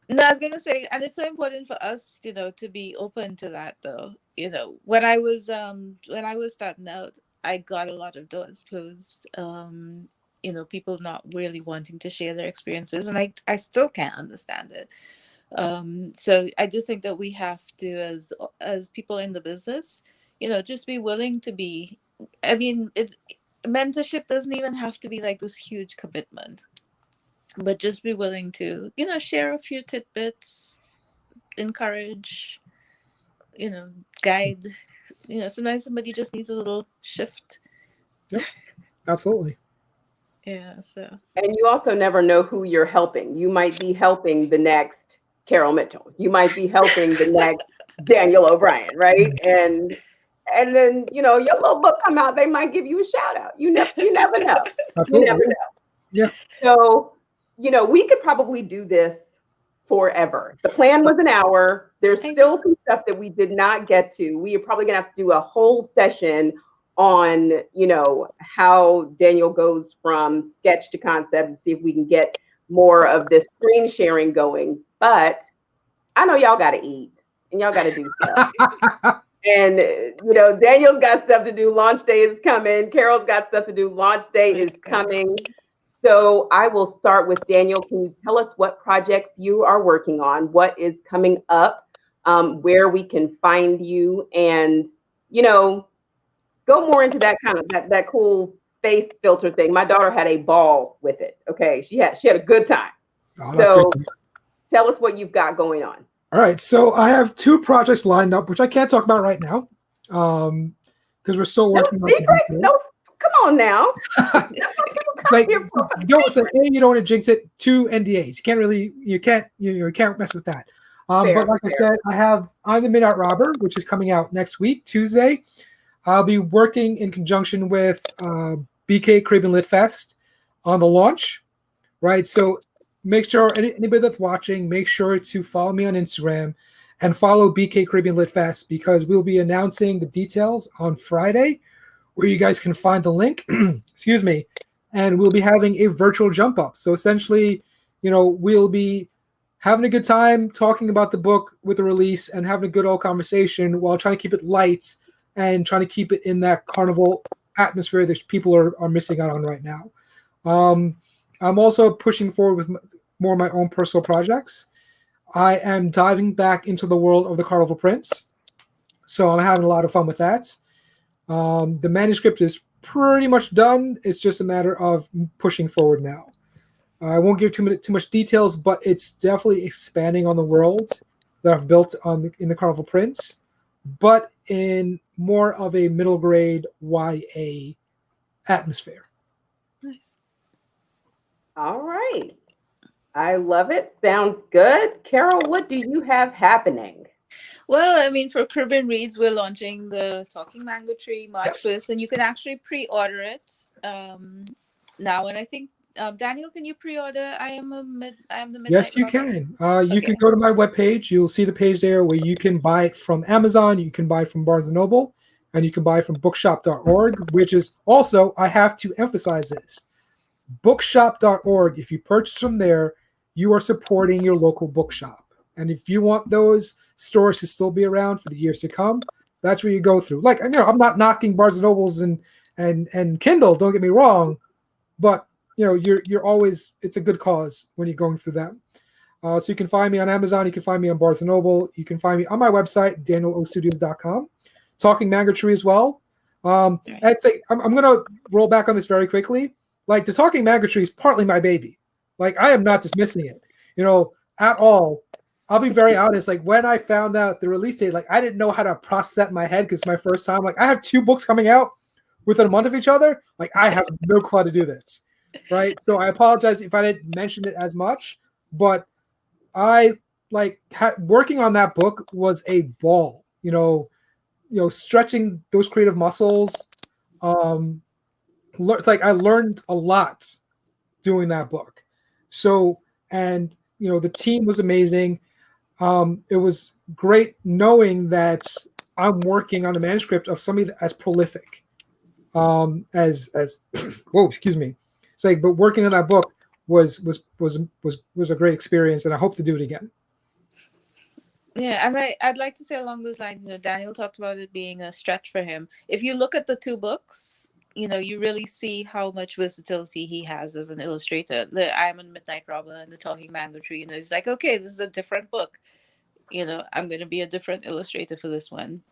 S2: No, I was going to say, and it's so important for us, to be open to that, though. When I was starting out, I got a lot of doors closed. People not really wanting to share their experiences, and I still can't understand it. So I just think that we have to, as people in the business, just be willing to be. I mean, mentorship doesn't even have to be like this huge commitment, but just be willing to, share a few tidbits, encourage, guide. Sometimes somebody just needs a little shift.
S3: Yep, absolutely.
S2: Yeah. So. And
S1: you also never know who you're helping. You might be helping the next Carol Mitchell. You might be helping the next Daniel O'Brien, right? And then, your little book come out, they might give you a shout out. You never know. You never know.
S3: Yeah.
S1: So, we could probably do this forever. The plan was an hour. There's still some stuff that we did not get to. We are probably gonna have to do a whole session on, how Daniel goes from sketch to concept, and see if we can get more of this screen sharing going. But I know y'all got to eat and y'all got to do stuff. And, Daniel's got stuff to do. Launch day is coming. Carol's got stuff to do. Launch day is coming. So I will start with Daniel. Can you tell us what projects you are working on? What is coming up? Where we can find you? And, go more into that kind of that cool face filter thing. My daughter had a ball with it. Okay. She had a good time.
S3: Oh,
S1: so tell us what you've got going on.
S3: All right. So I have two projects lined up, which I can't talk about right now. because we're still
S1: No
S3: working on the
S1: secret.
S3: details.
S1: No, come on now.
S3: Like,
S1: Here for a
S3: don't say,
S1: secret.
S3: hey, you don't want to jinx it. 2 NDAs. You can't mess with that.
S1: Fair,
S3: But like I said, I'm the Midnight Robber, which is coming out next week, Tuesday. I'll be working in conjunction with BK Caribbean Lit Fest on the launch, right? So make sure anybody that's watching, make sure to follow me on Instagram and follow BK Caribbean Lit Fest, because we'll be announcing the details on Friday, where you guys can find the link. Excuse me. And we'll be having a virtual jump up. So essentially, we'll be having a good time talking about the book with the release and having a good old conversation while trying to keep it light and trying to keep it in that carnival atmosphere that people are missing out on right now. I'm also pushing forward with more of my own personal projects. I am diving back into the world of the Carnival Prince. So I'm having a lot of fun with that. The manuscript is pretty much done. It's just a matter of pushing forward now. I won't give too much details, but it's definitely expanding on the world that I've built in the Carnival Prince, but in more of a middle grade YA atmosphere.
S2: Nice.
S1: All right. I love it. Sounds good. Carol, what do you have happening?
S2: Well, I mean, for Caribbean Reads, we're launching the Talking Mango Tree March 1st, and you can actually pre-order it now. And I think, Daniel, can you pre-order I am the Midnight
S3: Yes, you
S2: Robber?
S3: can. You can go to my webpage. You'll see the page there where you can buy it from Amazon, you can buy it from Barnes & Noble, and you can buy it from bookshop.org, which is also, I have to emphasize this, bookshop.org. If you purchase from there, you are supporting your local bookshop. And if you want those stores to still be around for the years to come, that's where you go through. Like, I'm not knocking Barnes & Nobles and Kindle, don't get me wrong, but you're always, it's a good cause when you're going through them. So you can find me on Amazon, you can find me on Barnes & Noble, you can find me on my website, danielostudios.com. Talking Mango Tree as well. I'd say I'm going to roll back on this very quickly. Like, the Talking Mango Tree is partly my baby. Like, I am not dismissing it, at all. I'll be very honest. Like, when I found out the release date, like, I didn't know how to process that in my head because it's my first time. Like, I have 2 books coming out within a month of each other. Like, I have no clue how to do this, right? So I apologize if I didn't mention it as much, but I working on that book was a ball. Stretching those creative muscles. I learned a lot doing that book. So, and the team was amazing. It was great knowing that I'm working on a manuscript of somebody as prolific as whoa, excuse me. But working on that book was a great experience, and I hope to do it again.
S2: Yeah, and I'd like to say along those lines, Daniel talked about it being a stretch for him. If you look at the 2 books, you really see how much versatility he has as an illustrator. The I Am a Midnight Robber and the Talking Mango Tree, it's like, okay, this is a different book. I'm going to be a different illustrator for this one.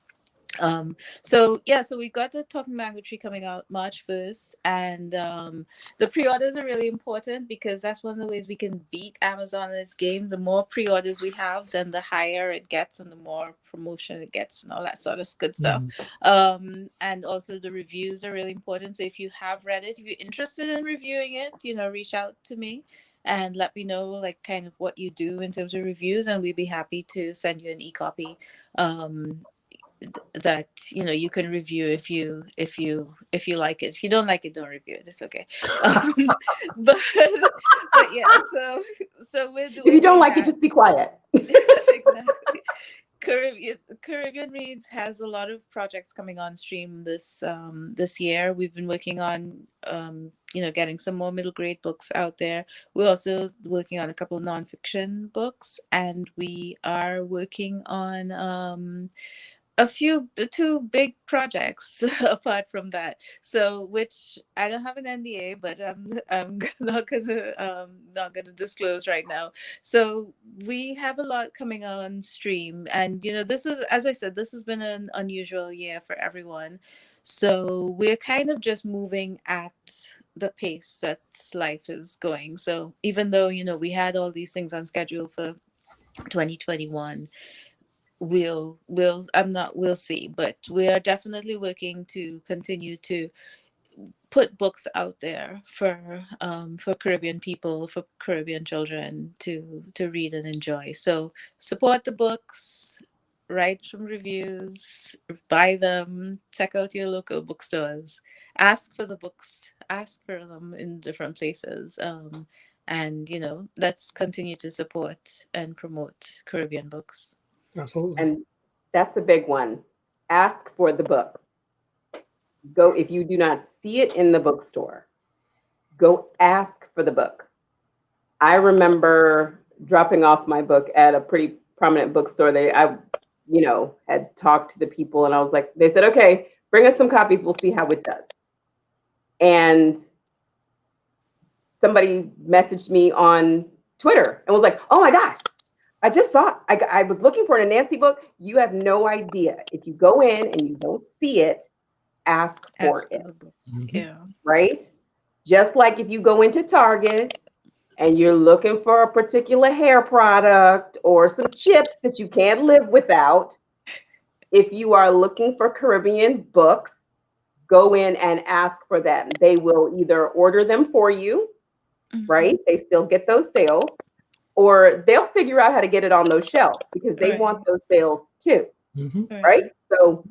S2: So we got the Talking Mango Tree coming out March 1st, and the pre-orders are really important because that's one of the ways we can beat Amazon in its game. The more pre-orders we have, then the higher it gets and the more promotion it gets and all that sort of good stuff. And also the reviews are really important. So if you have read it, if you're interested in reviewing it, reach out to me and let me know like kind of what you do in terms of reviews, and we'd be happy to send you an e-copy that you can review if you like it. If you don't like it, don't review it. It's okay. But yeah, so we're doing.
S1: If you don't like it, just be quiet.
S2: Exactly. Caribbean Reads has a lot of projects coming on stream this year. We've been working on getting some more middle grade books out there. We're also working on a couple of nonfiction books, and we are working on 2 big projects apart from that. So, which I don't have an NDA, but I'm not gonna disclose right now. So we have a lot coming on stream, and this is, as I said, this has been an unusual year for everyone. So we're kind of just moving at the pace that life is going. So even though we had all these things on schedule for 2021. we'll see, but we are definitely working to continue to put books out there for Caribbean people, for Caribbean children to read and enjoy. So support the books, write some reviews, buy them, check out your local bookstores, ask for the books, ask for them in different places, and let's continue to support and promote Caribbean books.
S3: Absolutely.
S1: And that's a big one. Ask for the books. Go, if you do not see it in the bookstore, go ask for the book. I remember dropping off my book at a pretty prominent bookstore. I had talked to the people, and I was like, they said, okay, bring us some copies. We'll see how it does. And somebody messaged me on Twitter and was like, oh my gosh, I just saw it. I was looking for a Nancy book. You have no idea. If you go in and you don't see it, ask for it.
S2: Yeah.
S1: Right? Just like if you go into Target and you're looking for a particular hair product or some chips that you can't live without, if you are looking for Caribbean books, go in and ask for them. They will either order them for you, right? They still get those sales, or they'll figure out how to get it on those shelves because they want those sales too, right? So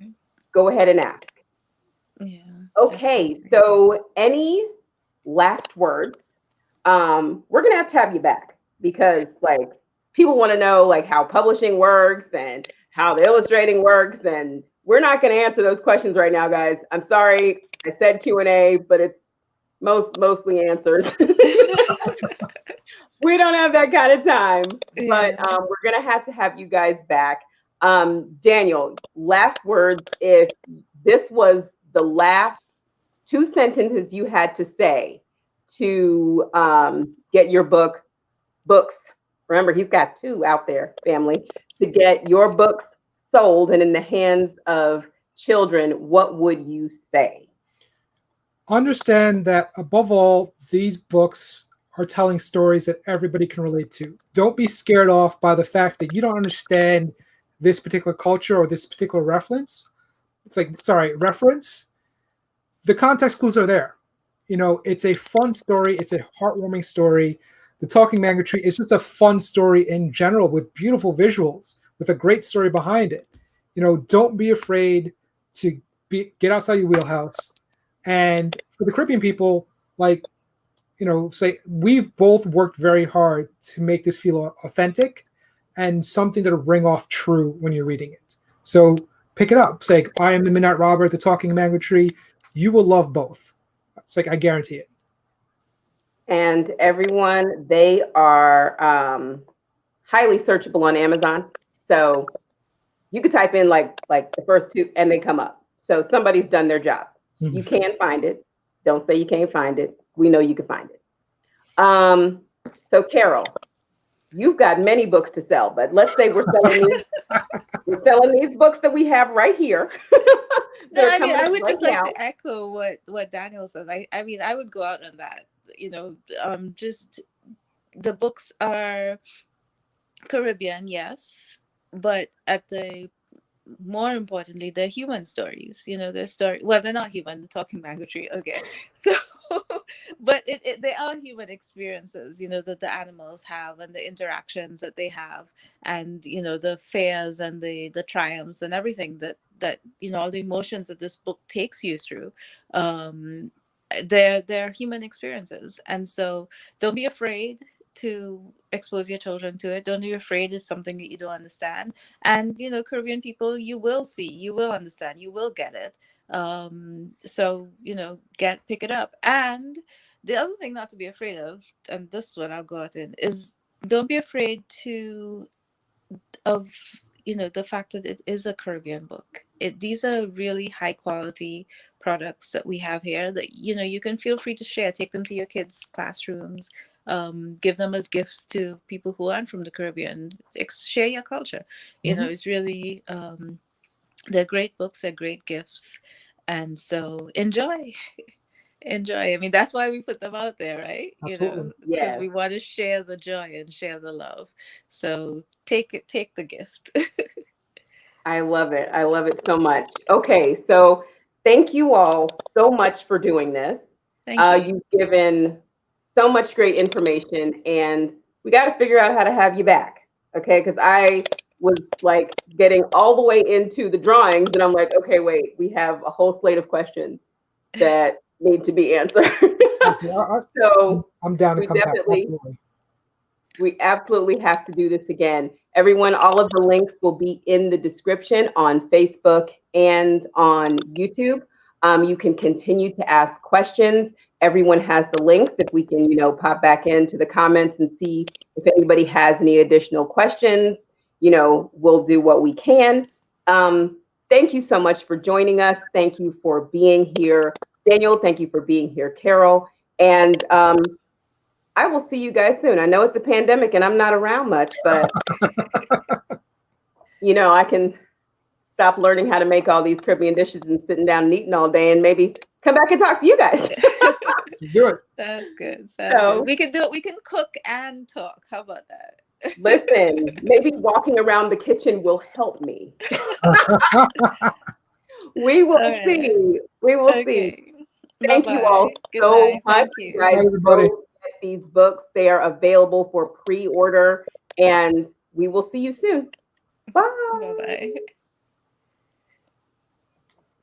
S1: go ahead and ask.
S2: Yeah.
S1: Okay, so any last words? We're gonna have to have you back because people want to know how publishing works and how the illustrating works, and we're not gonna answer those questions right now, guys. I'm sorry, I said Q&A, but it's mostly answers. We don't have that kind of time, but we're gonna have to have you guys back. Daniel, last words. If this was the last 2 sentences you had to say to get your books, remember he's got 2 out there, family, to get your books sold and in the hands of children, what would you say?
S3: Understand that above all, these books are telling stories that everybody can relate to. Don't be scared off by the fact that you don't understand this particular culture or this particular reference. Reference. The context clues are there. It's a fun story. It's a heartwarming story. The Talking Mango Tree is just a fun story in general with beautiful visuals, with a great story behind it. Don't be afraid to get outside your wheelhouse. And for the Caribbean people, say we've both worked very hard to make this feel authentic and something that'll ring off true when you're reading it. So pick it up. Say, I am the Midnight Robber, The Talking Mango Tree. You will love both. It's I guarantee it.
S1: And everyone, they are highly searchable on Amazon. So you could type in like the first 2 and they come up. So somebody's done their job. You can find it. Don't say you can't find it. We know you can find it. So Carol, you've got many books to sell, but let's say we're selling these books that we have right here.
S2: I would just like to echo what Daniel said. I would go out on that. Just the books are Caribbean, yes, but more importantly, they're human stories. They're story. Well, they're not human. The Talking Mango Tree. Okay, so, but they are human experiences. That the animals have and the interactions that they have, and the fears and the triumphs and everything that all the emotions that this book takes you through. They're human experiences, and so don't be afraid to expose your children to it. Don't be afraid it's something that you don't understand. And Caribbean people, you will see, you will understand, you will get it. So pick it up. And the other thing not to be afraid of, and this one I'll go out in, is don't be afraid of the fact that it is a Caribbean book. These are really high quality products that we have here that you can feel free to share. Take them to your kids' classrooms. Give them as gifts to people who aren't from the Caribbean. Share your culture. It's really they're great books. They're great gifts, and so enjoy. I mean, that's why we put them out there, right?
S3: Absolutely.
S1: Yes.
S2: Because we want to share the joy and share the love. So take the gift.
S1: I love it. I love it so much. Okay, so thank you all so much for doing this.
S2: Thank you.
S1: You've given so much great information, and we got to figure out how to have you back. Okay, because I was like getting all the way into the drawings, and I'm like, okay, wait, we have a whole slate of questions that need to be answered. So
S3: I'm down to
S1: we
S3: come back.
S1: definitely,
S3: Absolutely.
S1: we absolutely have to do this again. Everyone, all of the links will be in the description on Facebook and on YouTube. You can continue to ask questions. Everyone has the links. If we can, pop back into the comments and see if anybody has any additional questions, we'll do what we can. Thank you so much for joining us. Thank you for being here. Daniel, thank you for being here, Carol. And I will see you guys soon. I know it's a pandemic and I'm not around much, but I can stop learning how to make all these Caribbean dishes and sitting down and eating all day and maybe come back and talk to you guys.
S3: Do it.
S2: That's good.
S1: So,
S2: we can do it. We can cook and talk. How about that?
S1: Listen, maybe walking around the kitchen will help me. We will see. We will see. Thank you all so much.
S2: Thank you.
S1: Guys,
S3: everybody.
S1: go get these books. They are available for pre-order, and we will see you soon. Bye.
S2: Bye-bye.